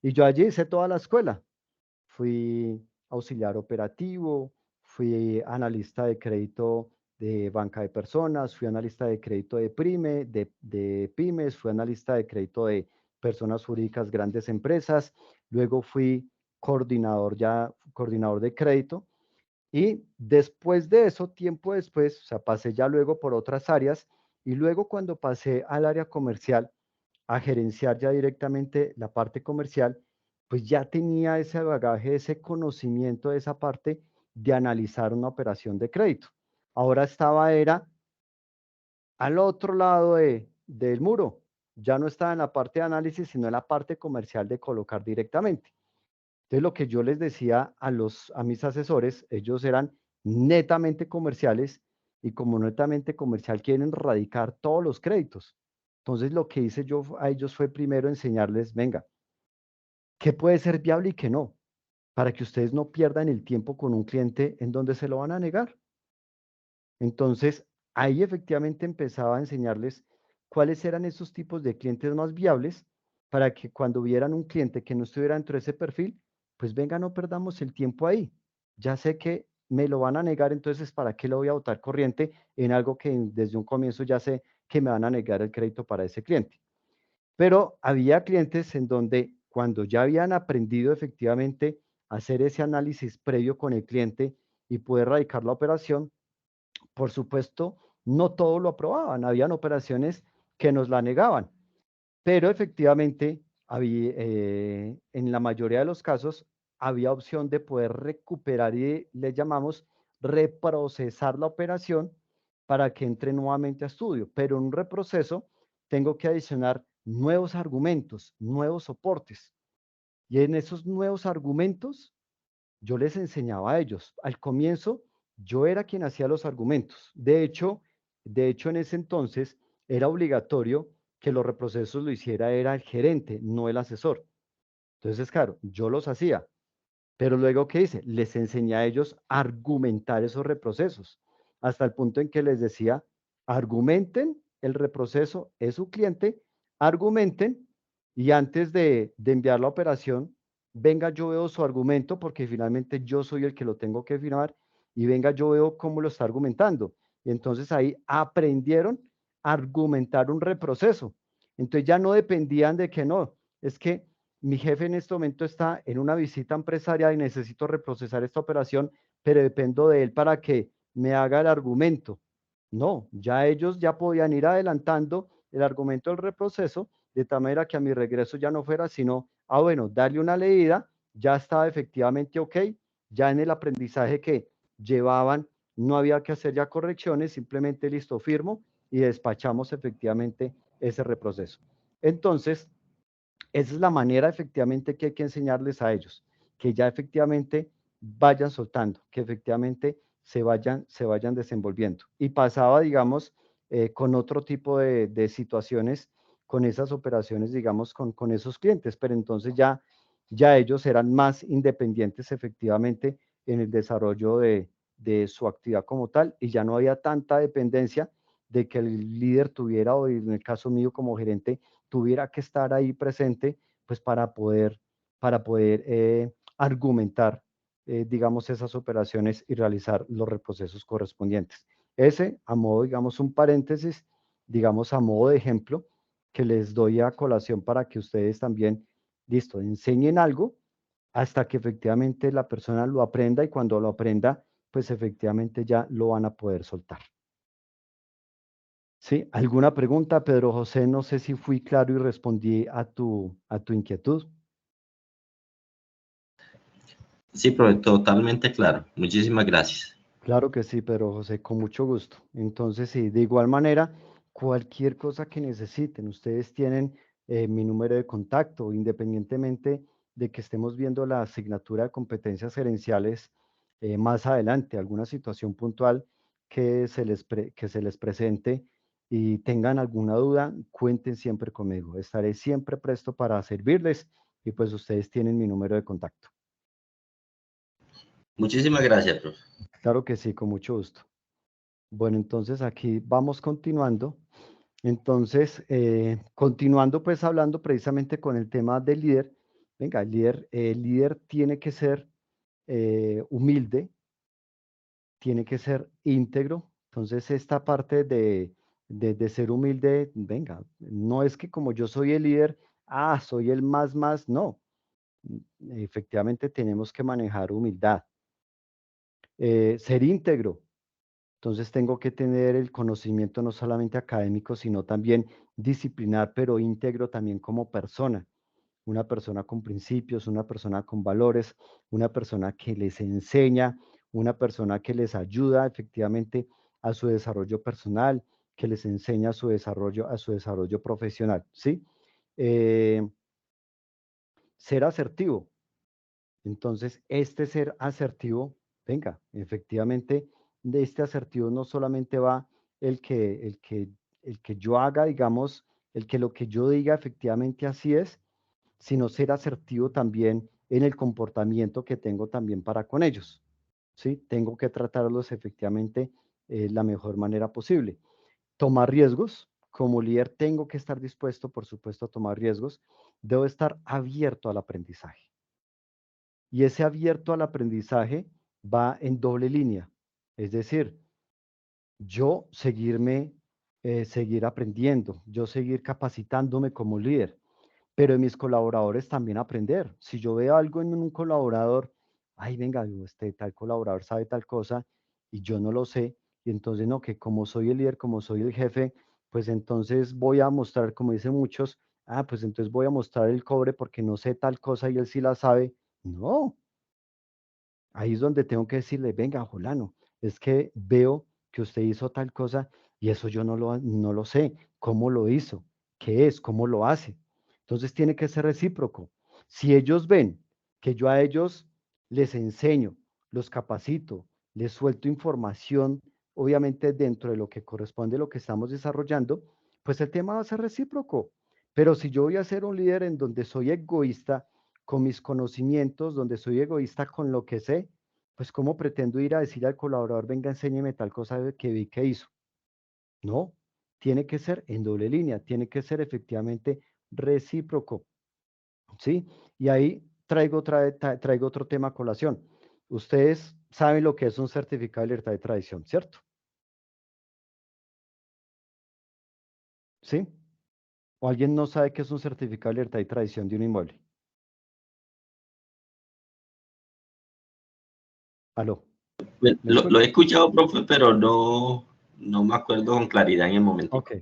Y yo allí hice toda la escuela. Fui auxiliar operativo, fui analista de crédito de banca de personas, fui analista de crédito de pymes, fui analista de crédito de personas jurídicas, grandes empresas, luego fui coordinador de crédito y después de eso, tiempo después, o sea, pasé ya luego por otras áreas y luego cuando pasé al área comercial, a gerenciar ya directamente la parte comercial, pues ya tenía ese bagaje, ese conocimiento de esa parte de analizar una operación de crédito. Ahora era al otro lado del muro. Ya no estaba en la parte de análisis, sino en la parte comercial de colocar directamente. Entonces, lo que yo les decía a mis asesores, ellos eran netamente comerciales y como netamente comercial quieren radicar todos los créditos. Entonces, lo que hice yo a ellos fue primero enseñarles, venga, qué puede ser viable y qué no, para que ustedes no pierdan el tiempo con un cliente en donde se lo van a negar. Entonces, ahí efectivamente empezaba a enseñarles cuáles eran esos tipos de clientes más viables para que cuando vieran un cliente que no estuviera dentro de ese perfil, pues venga, no perdamos el tiempo ahí. Ya sé que me lo van a negar, entonces, ¿para qué lo voy a botar corriente en algo que desde un comienzo ya sé que me van a negar el crédito para ese cliente? Pero había clientes en donde cuando ya habían aprendido efectivamente a hacer ese análisis previo con el cliente y poder radicar la operación, por supuesto, no todo lo aprobaban, habían operaciones que nos la negaban, pero efectivamente en la mayoría de los casos había opción de poder recuperar y le llamamos reprocesar la operación para que entre nuevamente a estudio, pero en un reproceso tengo que adicionar nuevos argumentos, nuevos soportes. Y en esos nuevos argumentos yo les enseñaba a ellos. Al comienzo, yo era quien hacía los argumentos. De hecho, en ese entonces era obligatorio que los reprocesos lo hiciera era el gerente, no el asesor. Entonces, claro, yo los hacía. Pero luego, ¿qué hice? Les enseñé a ellos a argumentar esos reprocesos, hasta el punto en que les decía, argumenten el reproceso, es su cliente, argumenten y antes de enviar la operación, venga, yo veo su argumento porque finalmente yo soy el que lo tengo que firmar y venga, yo veo cómo lo está argumentando. Y entonces ahí aprendieron a argumentar un reproceso. Entonces ya no dependían de que no, es que mi jefe en este momento está en una visita empresarial y necesito reprocesar esta operación, pero dependo de él para que me haga el argumento. No, ya ellos ya podían ir adelantando el argumento del reproceso, de tal manera que a mi regreso ya no fuera sino bueno, darle una leída, ya estaba efectivamente ok, ya en el aprendizaje que llevaban, no había que hacer ya correcciones, simplemente listo, firmo y despachamos efectivamente ese reproceso. Entonces, esa es la manera efectivamente que hay que enseñarles a ellos, que ya efectivamente vayan soltando, que efectivamente se vayan desenvolviendo. Y pasaba, digamos, con otro tipo de situaciones, con esas operaciones, digamos, con esos clientes, pero entonces ya ellos eran más independientes efectivamente en el desarrollo de su actividad como tal, y ya no había tanta dependencia de que el líder tuviera, o en el caso mío como gerente, tuviera que estar ahí presente, pues para poder argumentar, digamos, esas operaciones y realizar los reprocesos correspondientes. Ese, a modo, digamos, un paréntesis, digamos, a modo de ejemplo, que les doy a colación para que ustedes también, listo, enseñen algo hasta que efectivamente la persona lo aprenda, y cuando lo aprenda, pues efectivamente ya lo van a poder soltar. ¿Sí? ¿Alguna pregunta, Pedro José? No sé si fui claro y respondí a tu inquietud. Sí, profe, totalmente claro. Muchísimas gracias. Claro que sí, Pedro José, con mucho gusto. Entonces, sí, de igual manera, cualquier cosa que necesiten, ustedes tienen mi número de contacto, independientemente de que estemos viendo la asignatura de competencias gerenciales más adelante, alguna situación puntual que se les presente y tengan alguna duda, cuenten siempre conmigo. Estaré siempre presto para servirles, y pues ustedes tienen mi número de contacto. Muchísimas gracias, profe. Claro que sí, con mucho gusto. Bueno, entonces aquí vamos continuando. Entonces, continuando pues hablando precisamente con el tema del líder. Venga, el líder tiene que ser humilde, tiene que ser íntegro. Entonces, esta parte de ser humilde, venga, no es que como yo soy el líder, soy el más, no. Efectivamente tenemos que manejar humildad. Ser íntegro. Entonces tengo que tener el conocimiento no solamente académico, sino también disciplinar, pero íntegro también como persona. Una persona con principios, una persona con valores, una persona que les enseña, una persona que les ayuda efectivamente a su desarrollo personal, que les enseña a su desarrollo profesional, ¿sí? Ser asertivo. Entonces, este ser asertivo, venga, efectivamente, de este asertivo no solamente va el que yo haga, digamos, el que lo que yo diga efectivamente así es, sino ser asertivo también en el comportamiento que tengo también para con ellos, ¿sí? Tengo que tratarlos efectivamente la mejor manera posible. Tomar riesgos. Como líder tengo que estar dispuesto, por supuesto, a tomar riesgos. Debo estar abierto al aprendizaje. Y ese abierto al aprendizaje va en doble línea. Es decir, yo seguir aprendiendo, yo seguir capacitándome como líder, pero mis colaboradores también aprender. Si yo veo algo en un colaborador, venga, tal colaborador sabe tal cosa y yo no lo sé, y entonces no, que como soy el líder, como soy el jefe, pues entonces voy a mostrar, como dicen muchos, pues entonces voy a mostrar el cobre porque no sé tal cosa y él sí la sabe. No, ahí es donde tengo que decirle, venga, Jolano, es que veo que usted hizo tal cosa y eso yo no lo sé. ¿Cómo lo hizo? ¿Qué es? ¿Cómo lo hace? Entonces tiene que ser recíproco. Si ellos ven que yo a ellos les enseño, los capacito, les suelto información, obviamente dentro de lo que corresponde a lo que estamos desarrollando, pues el tema va a ser recíproco. Pero si yo voy a ser un líder en donde soy egoísta con mis conocimientos, donde soy egoísta con lo que sé, pues ¿cómo pretendo ir a decir al colaborador, venga, enséñeme tal cosa que vi que hizo? No, tiene que ser en doble línea, tiene que ser efectivamente recíproco, ¿sí? Y ahí traigo otro tema a colación. Ustedes saben lo que es un certificado de libertad de tradición, ¿cierto? ¿Sí? ¿O alguien no sabe qué es un certificado de libertad de tradición de un inmueble? ¿Aló? Lo he escuchado, profe, pero no me acuerdo con claridad en el momento. Ok,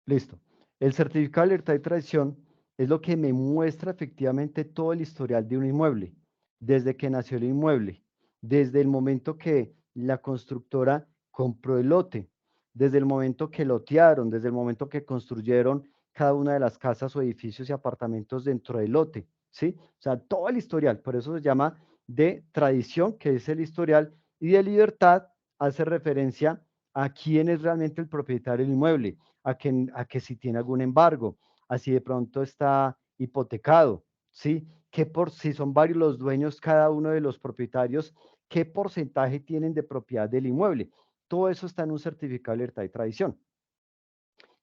listo. El certificado de libertad de tradición es lo que me muestra efectivamente todo el historial de un inmueble, desde que nació el inmueble, desde el momento que la constructora compró el lote, desde el momento que lotearon, desde el momento que construyeron cada una de las casas o edificios y apartamentos dentro del lote, ¿sí? O sea, todo el historial, por eso se llama de tradición, que es el historial, y de libertad hace referencia a quién es realmente el propietario del inmueble, a que si tiene algún embargo, así de pronto está hipotecado, ¿sí? ¿Qué por si son varios los dueños, cada uno de los propietarios, qué porcentaje tienen de propiedad del inmueble? Todo eso está en un certificado de libertad y tradición.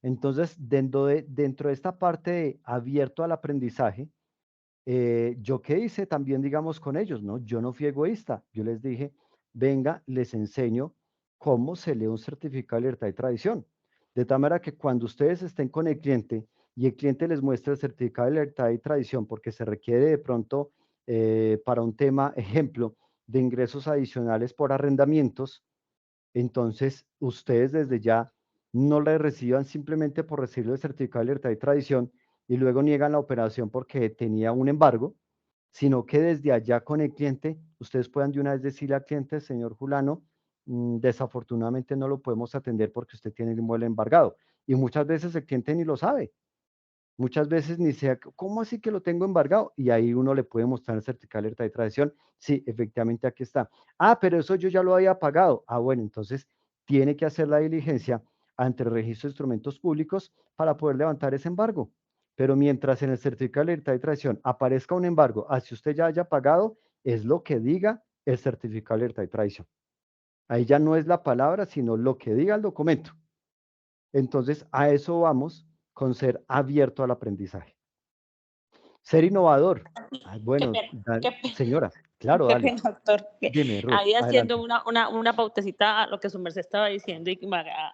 Entonces, dentro de esta parte de abierto al aprendizaje, yo qué hice también, digamos, con ellos, ¿no? Yo no fui egoísta, yo les dije, venga, les enseño cómo se lee un certificado de libertad y tradición. De tal manera que cuando ustedes estén con el cliente y el cliente les muestra el certificado de libertad y tradición, porque se requiere de pronto para un tema, ejemplo, de ingresos adicionales por arrendamientos, entonces ustedes desde ya no le reciban simplemente por recibir el certificado de libertad y tradición y luego niegan la operación porque tenía un embargo, sino que desde allá con el cliente, ustedes puedan de una vez decirle al cliente, señor Julano, desafortunadamente no lo podemos atender porque usted tiene el inmueble embargado. Y muchas veces el cliente ni lo sabe. Muchas veces ni sea, ¿cómo así que lo tengo embargado? Y ahí uno le puede mostrar el certificado de libertad de tradición. Sí, efectivamente aquí está. Ah, pero eso yo ya lo había pagado. Ah, bueno, entonces tiene que hacer la diligencia ante el registro de instrumentos públicos para poder levantar ese embargo. Pero mientras en el certificado de libertad de tradición aparezca un embargo, así usted ya haya pagado, es lo que diga el certificado de libertad de tradición. Ahí ya no es la palabra, sino lo que diga el documento. Entonces, a eso vamos con ser abierto al aprendizaje. Ser innovador. Qué Bueno, pena, qué pena, señora, claro, qué dale. pena, doctor. Dime, Ruth, Ahí adelante. haciendo una pautecita a lo que su merced estaba diciendo y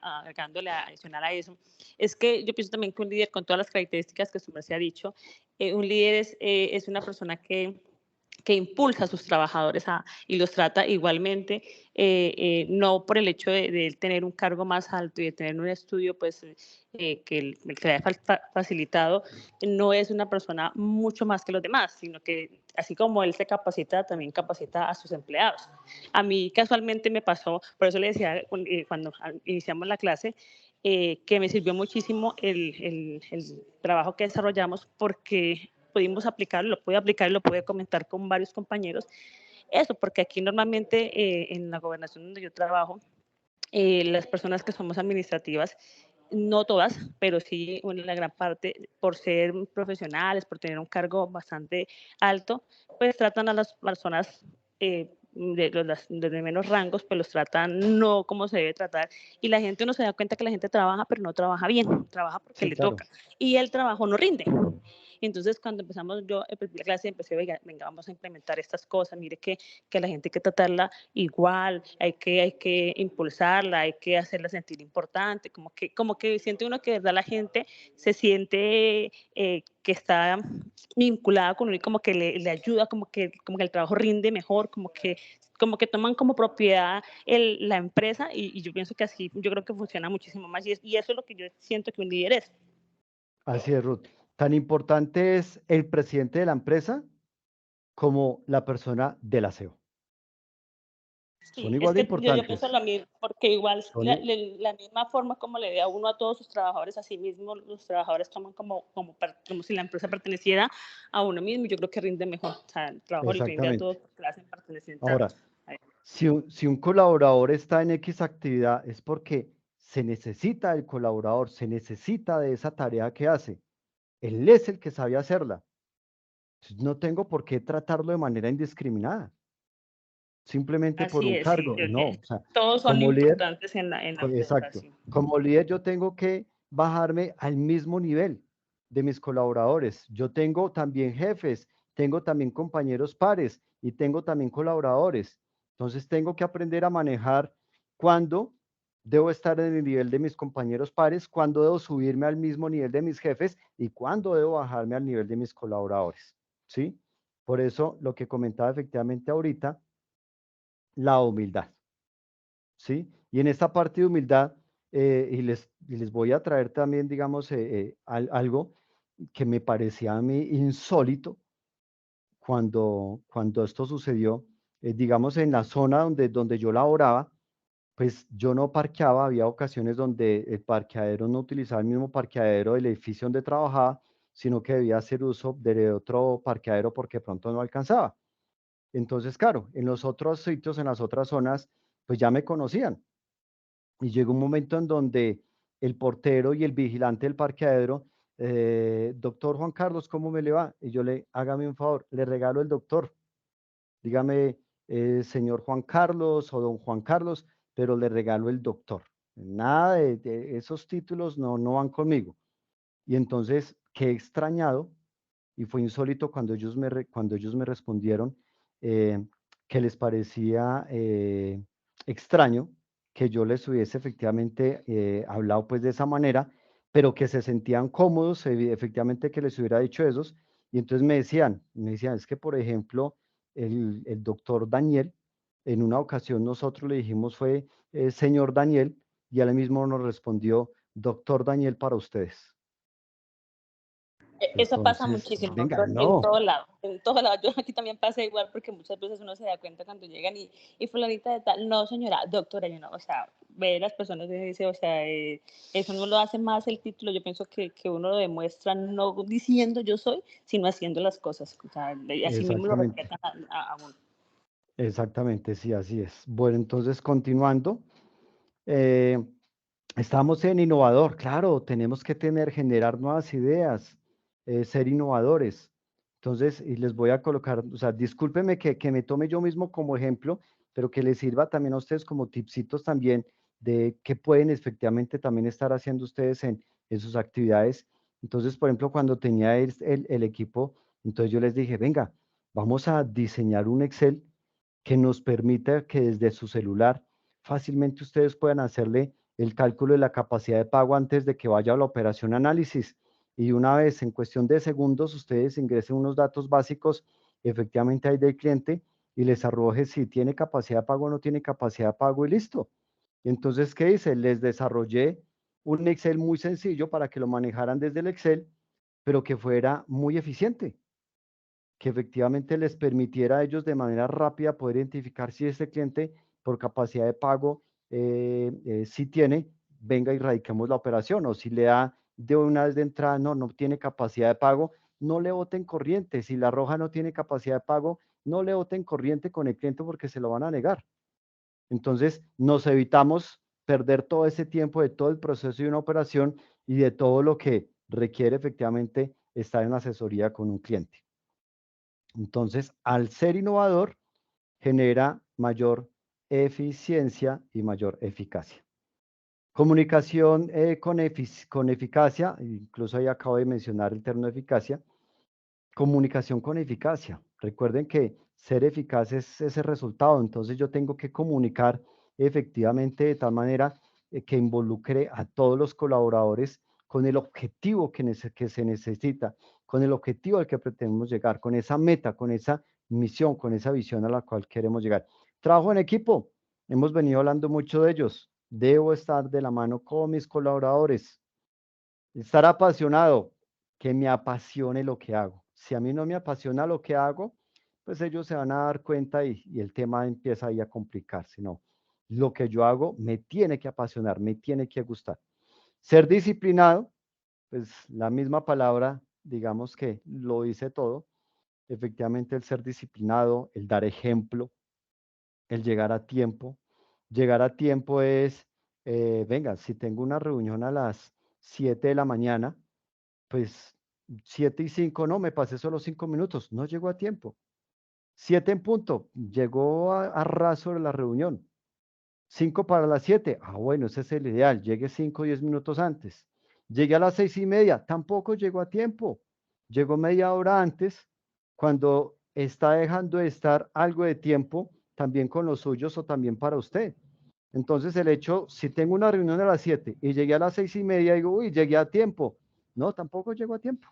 agregándole adicional a eso, es que yo pienso también que un líder, con todas las características que su merced ha dicho, un líder es una persona que impulsa a sus trabajadores y los trata igualmente, no por el hecho de tener un cargo más alto y de tener un estudio pues, que le haya facilitado, no es una persona mucho más que los demás, sino que así como él se capacita, también capacita a sus empleados. A mí casualmente me pasó, por eso le decía cuando iniciamos la clase, que me sirvió muchísimo el trabajo que desarrollamos porque pudimos aplicarlo, lo pude aplicar y lo pude comentar con varios compañeros. Eso, porque aquí normalmente en la gobernación donde yo trabajo, las personas que somos administrativas, no todas, pero sí la gran parte, por ser profesionales, por tener un cargo bastante alto, pues tratan a las personas de menos rangos, pues los tratan no como se debe tratar. Y la gente, uno se da cuenta que la gente trabaja, pero no trabaja bien, trabaja porque Sí, le claro. toca. Y el trabajo no rinde. Entonces, cuando empezamos, yo la clase empecé, venga, vamos a implementar estas cosas, mire que la gente hay que tratarla igual, hay que impulsarla, hay que hacerla sentir importante, como que siente uno que de verdad la gente se siente que está vinculada con uno y como que le ayuda, como que el trabajo rinde mejor, como que toman como propiedad la empresa y yo pienso que así, yo creo que funciona muchísimo más y eso es lo que yo siento que un líder es. Así es, Ruth. Tan importante es el presidente de la empresa como la persona del aseo. Son Sí, es igual de que yo pienso importantes. lo mismo, porque igual Son i- la misma forma como le ve a uno a todos sus trabajadores, así mismo los trabajadores toman como si la empresa perteneciera a uno mismo, y yo creo que rinde mejor, o sea, el trabajo le rinde a Exactamente. todos porque la hacen perteneciente Ahora, a él. si un colaborador está en X actividad, es porque se necesita del colaborador, se necesita de esa tarea que hace. Él es el que sabe hacerla. Entonces, no tengo por qué tratarlo de manera indiscriminada, simplemente por Así un es, sí, cargo. No, o sea, todos son como líder, importantes en la empresa, exacto, sí. como líder yo tengo que bajarme al mismo nivel de mis colaboradores. Yo tengo también jefes, tengo también compañeros pares y tengo también colaboradores. Entonces tengo que aprender a manejar cuándo debo estar en el nivel de mis compañeros pares, cuándo debo subirme al mismo nivel de mis jefes y cuándo debo bajarme al nivel de mis colaboradores. ¿Sí? Por eso lo que comentaba efectivamente ahorita, la humildad. ¿Sí? Y en esta parte de humildad, y les voy a traer también, digamos, algo, que me parecía a mí insólito cuando esto sucedió, digamos en la zona donde yo laboraba, pues yo no parqueaba, había ocasiones donde el parqueadero no utilizaba el mismo parqueadero del edificio donde trabajaba, sino que debía hacer uso de otro parqueadero porque pronto no alcanzaba. Entonces, claro, en los otros sitios, en las otras zonas, pues ya me conocían. Y llegó un momento en donde el portero y el vigilante del parqueadero, doctor Juan Carlos, ¿cómo me le va? Y yo hágame un favor, le regalo el doctor. Dígame, señor Juan Carlos o don Juan Carlos, pero le regalo el doctor. Nada de esos títulos no van conmigo. Y entonces quedé extrañado y fue insólito cuando cuando ellos me respondieron eh, que les parecía extraño que yo les hubiese efectivamente hablado pues de esa manera, pero que se sentían cómodos, efectivamente que les hubiera dicho esos. Y entonces me decían, es que por ejemplo, el doctor Daniel, en una ocasión nosotros le dijimos fue señor Daniel, y él mismo nos respondió, doctor Daniel para ustedes. Eso pasa Entonces, muchísimo, venga, creo que en no, todo lado, en todo lado. Yo aquí también pasa igual porque muchas veces uno se da cuenta cuando llegan y fulanita de tal, no señora, doctora, yo no, o sea, ve las personas y dice, o sea, eso no lo hace más el título, yo pienso que uno lo demuestra no diciendo yo soy, sino haciendo las cosas, o sea, así mismo lo exactamente, respetan a uno. exactamente, sí, así es. Bueno, entonces, continuando, eh, estamos en innovador, claro, tenemos que generar nuevas ideas, ser innovadores. Entonces, y les voy a colocar, o sea, discúlpenme que me tome yo mismo como ejemplo, pero que les sirva también a ustedes como tipsitos también de qué pueden efectivamente también estar haciendo ustedes en sus actividades. Entonces, por ejemplo, cuando tenía el equipo, entonces yo les dije, venga, vamos a diseñar un Excel que nos permita que desde su celular fácilmente ustedes puedan hacerle el cálculo de la capacidad de pago antes de que vaya a la operación análisis. Y una vez en cuestión de segundos, ustedes ingresen unos datos básicos efectivamente ahí del cliente y les arroje si tiene capacidad de pago o no tiene capacidad de pago y listo. Y entonces, ¿qué hice? Les desarrollé un Excel muy sencillo para que lo manejaran desde el Excel, pero que fuera muy eficiente, que efectivamente les permitiera a ellos de manera rápida poder identificar si este cliente por capacidad de pago sí tiene, venga y radiquemos la operación, o si le da de una vez de entrada, no tiene capacidad de pago, no le voten corriente. Si la roja no tiene capacidad de pago, no le voten corriente con el cliente porque se lo van a negar. Entonces, nos evitamos perder todo ese tiempo de todo el proceso de una operación y de todo lo que requiere efectivamente estar en asesoría con un cliente. Entonces, al ser innovador, genera mayor eficiencia y mayor eficacia. Comunicación con eficacia, incluso ahí acabo de mencionar el término eficacia. Comunicación con eficacia. Recuerden que ser eficaz es ese resultado, entonces yo tengo que comunicar efectivamente de tal manera que involucre a todos los colaboradores con el objetivo que se necesita, con el objetivo al que pretendemos llegar, con esa meta, con esa misión, con esa visión a la cual queremos llegar. Trabajo en equipo, hemos venido hablando mucho de ellos. Debo estar de la mano con mis colaboradores. Estar apasionado, que me apasione lo que hago. Si a mí no me apasiona lo que hago, pues ellos se van a dar cuenta y el tema empieza ahí a complicarse. No, lo que yo hago me tiene que apasionar, me tiene que gustar. Ser disciplinado, pues la misma palabra, digamos que lo dice todo. Efectivamente, el ser disciplinado, el dar ejemplo, el llegar a tiempo. Llegar a tiempo es, venga, si tengo una reunión a las 7 de la mañana, pues 7:05, no, me pasé solo 5 minutos, no llegó a tiempo. 7 en punto, llegó a ras sobre la reunión. 5 para las 7, bueno, ese es el ideal, llegue 5 o 10 minutos antes. Llegué a las 6:30, tampoco llegó a tiempo. Llegó media hora antes, cuando está dejando de estar algo de tiempo también con los suyos o también para usted. Entonces el hecho, si tengo una reunión a las 7 y llegué a las 6:30, digo, uy, llegué a tiempo. No, tampoco llegó a tiempo.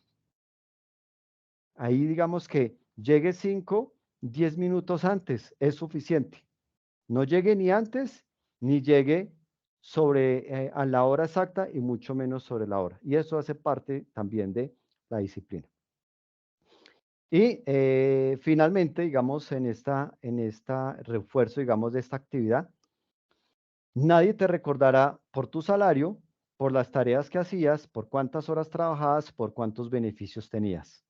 Ahí digamos que llegue 5, 10 minutos antes, es suficiente. No llegue ni antes, ni llegue sobre a la hora exacta y mucho menos sobre la hora. Y eso hace parte también de la disciplina. Y finalmente, digamos, en esta refuerzo, digamos, de esta actividad, nadie te recordará por tu salario, por las tareas que hacías, por cuántas horas trabajabas, por cuántos beneficios tenías.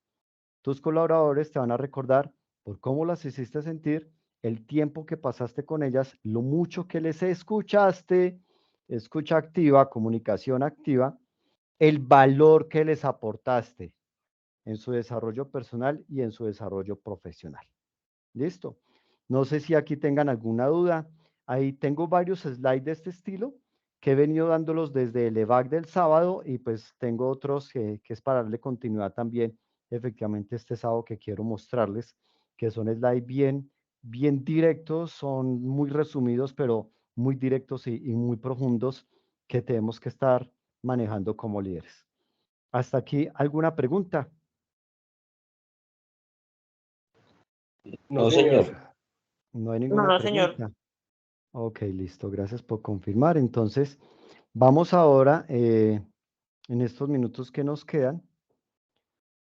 Tus colaboradores te van a recordar por cómo las hiciste sentir, el tiempo que pasaste con ellas, lo mucho que les escuchaste, escucha activa, comunicación activa, el valor que les aportaste en su desarrollo personal y en su desarrollo profesional. ¿Listo? No sé si aquí tengan alguna duda. Ahí tengo varios slides de este estilo que he venido dándolos desde el EVAC del sábado y pues tengo otros que es para darle continuidad también efectivamente este sábado que quiero mostrarles, que son slides bien directos, son muy resumidos, pero muy directos y muy profundos que tenemos que estar manejando como líderes. Hasta aquí, ¿alguna pregunta? No, señor. No hay ninguna No, señor. pregunta. Ok, listo. Gracias por confirmar. Entonces, vamos ahora, en estos minutos que nos quedan,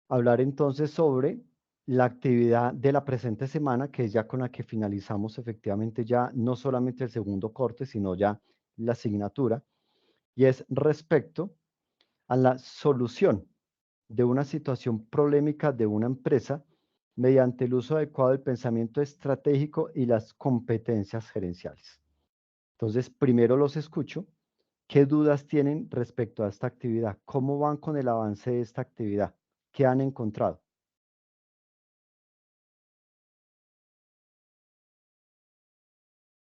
a hablar entonces sobre la actividad de la presente semana, que es ya con la que finalizamos efectivamente ya no solamente el segundo corte, sino ya la asignatura, y es respecto a la solución de una situación problemática de una empresa mediante el uso adecuado del pensamiento estratégico y las competencias gerenciales. Entonces, primero los escucho. ¿Qué dudas tienen respecto a esta actividad? ¿Cómo van con el avance de esta actividad? ¿Qué han encontrado?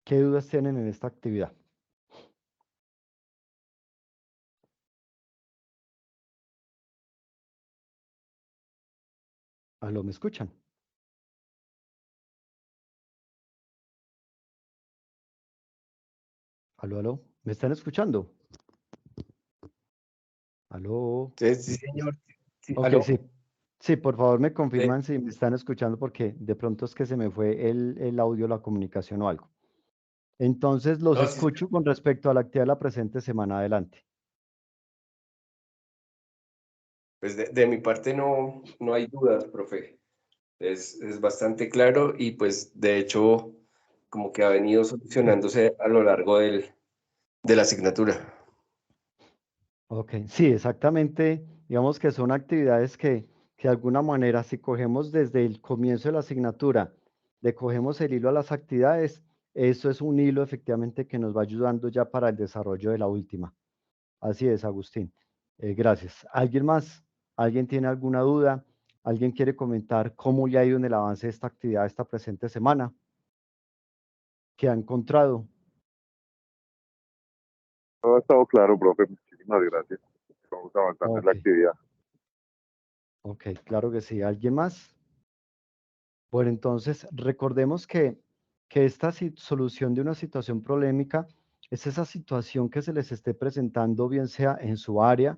¿Qué dudas tienen en esta actividad? ¿Aló, me escuchan? ¿Aló, aló? ¿Me están escuchando? ¿Aló? Sí, señor. Sí, Ok, ¿aló? sí. Sí, por favor me Eh, confirman si me están escuchando porque de pronto es que se me fue el audio, la comunicación o algo. Entonces los no, sí, escucho con respecto a la actividad de la presente semana. Adelante. pues de mi parte no hay dudas, profe. Es bastante claro y pues de hecho como que ha venido solucionándose a lo largo de la asignatura. Ok, sí, exactamente. Digamos que son actividades que de alguna manera, si cogemos desde el comienzo de la asignatura, le cogemos el hilo a las actividades, eso es un hilo efectivamente que nos va ayudando ya para el desarrollo de la última. Así es, Agustín. Gracias. ¿Alguien más? ¿Alguien tiene alguna duda? ¿Alguien quiere comentar cómo le ha ido en el avance de esta actividad esta presente semana? ¿Qué ha encontrado? Todo ha estado claro, profe. Muchísimas gracias. Vamos avanzando en la Ok, actividad. ok, claro que sí. ¿Alguien más? Bueno, entonces recordemos que esta solución de una situación problemática es esa situación que se les esté presentando, bien sea en su área,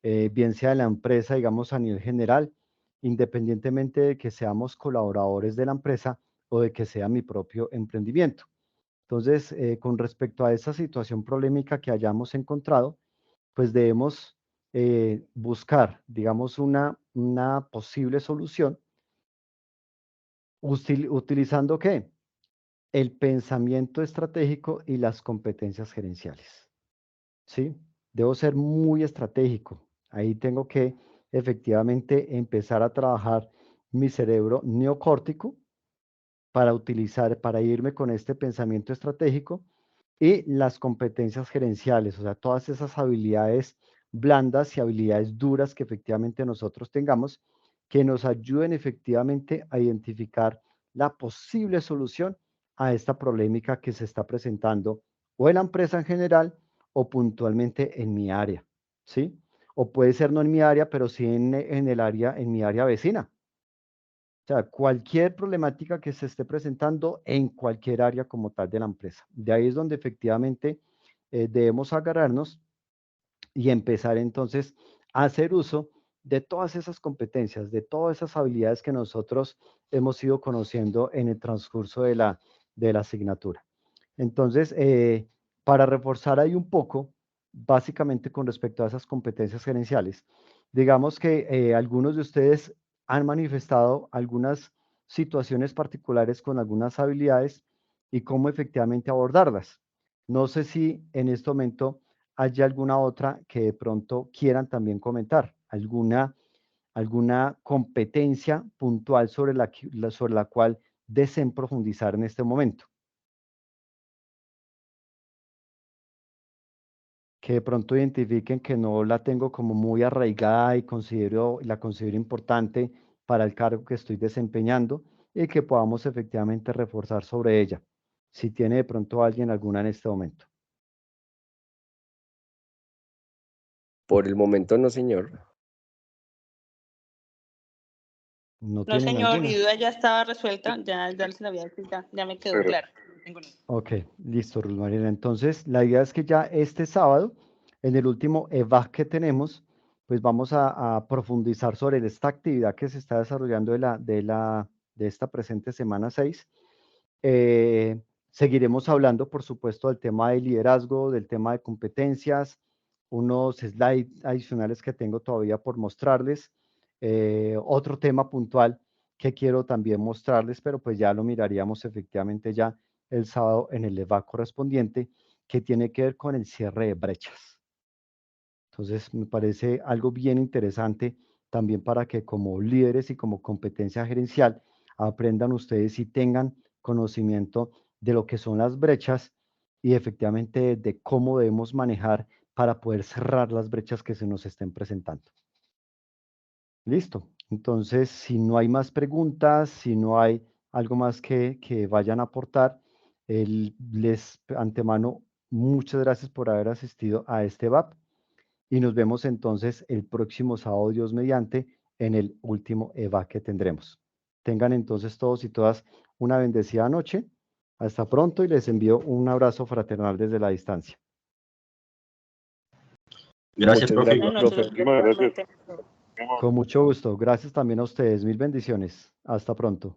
bien sea en la empresa, digamos a nivel general, independientemente de que seamos colaboradores de la empresa o de que sea mi propio emprendimiento. Entonces, con respecto a esa situación problemática que hayamos encontrado, pues debemos buscar, digamos, una posible solución. ¿Utilizando qué? El pensamiento estratégico y las competencias gerenciales. ¿Sí? Debo ser muy estratégico. Ahí tengo que efectivamente empezar a trabajar mi cerebro neocórtico para irme con este pensamiento estratégico y las competencias gerenciales, o sea, todas esas habilidades blandas y habilidades duras que efectivamente nosotros tengamos, que nos ayuden efectivamente a identificar la posible solución a esta problemática que se está presentando o en la empresa en general o puntualmente en mi área, ¿sí? O puede ser no en mi área, pero sí en mi área vecina. O sea, cualquier problemática que se esté presentando en cualquier área como tal de la empresa. De ahí es donde efectivamente debemos agarrarnos y empezar entonces a hacer uso de todas esas competencias, de todas esas habilidades que nosotros hemos ido conociendo en el transcurso de la asignatura. Entonces, para reforzar ahí un poco, básicamente con respecto a esas competencias gerenciales, digamos que algunos de ustedes han manifestado algunas situaciones particulares con algunas habilidades y cómo efectivamente abordarlas. No sé si en este momento hay alguna otra que de pronto quieran también comentar, alguna competencia puntual sobre sobre la cual deseen profundizar en este momento. Que de pronto identifiquen que no la tengo como muy arraigada y la considero importante para el cargo que estoy desempeñando y que podamos efectivamente reforzar sobre ella. Si tiene de pronto alguien alguna en este momento. Por el momento no, señor. ¿No No, tienen señor, alguna? mi duda ya estaba resuelta, ya se la había dicho, ya me quedó Pero- claro. No tengo nada. Ok, listo, Ruth Marina. Entonces, la idea es que ya este sábado, en el último EVAC que tenemos, pues vamos a profundizar sobre esta actividad que se está desarrollando de esta presente semana 6. Seguiremos hablando, por supuesto, del tema de liderazgo, del tema de competencias, unos slides adicionales que tengo todavía por mostrarles, otro tema puntual que quiero también mostrarles, pero pues ya lo miraríamos efectivamente ya el sábado en el EVA correspondiente, que tiene que ver con el cierre de brechas. Entonces, me parece algo bien interesante también para que como líderes y como competencia gerencial aprendan ustedes y tengan conocimiento de lo que son las brechas y efectivamente de cómo debemos manejar para poder cerrar las brechas que se nos estén presentando. Listo. Entonces, si no hay más preguntas, si no hay algo más que vayan a aportar, les antemano, muchas gracias por haber asistido a este VAP y nos vemos entonces el próximo sábado, Dios mediante, en el último EVA que tendremos. Tengan entonces todos y todas una bendecida noche. Hasta pronto y les envío un abrazo fraternal desde la distancia. Gracias, Muchas profe. gracias, Buenas noches, profe. Muchísimas gracias. igualmente. Con mucho gusto. Gracias también a ustedes. Mil bendiciones. Hasta pronto.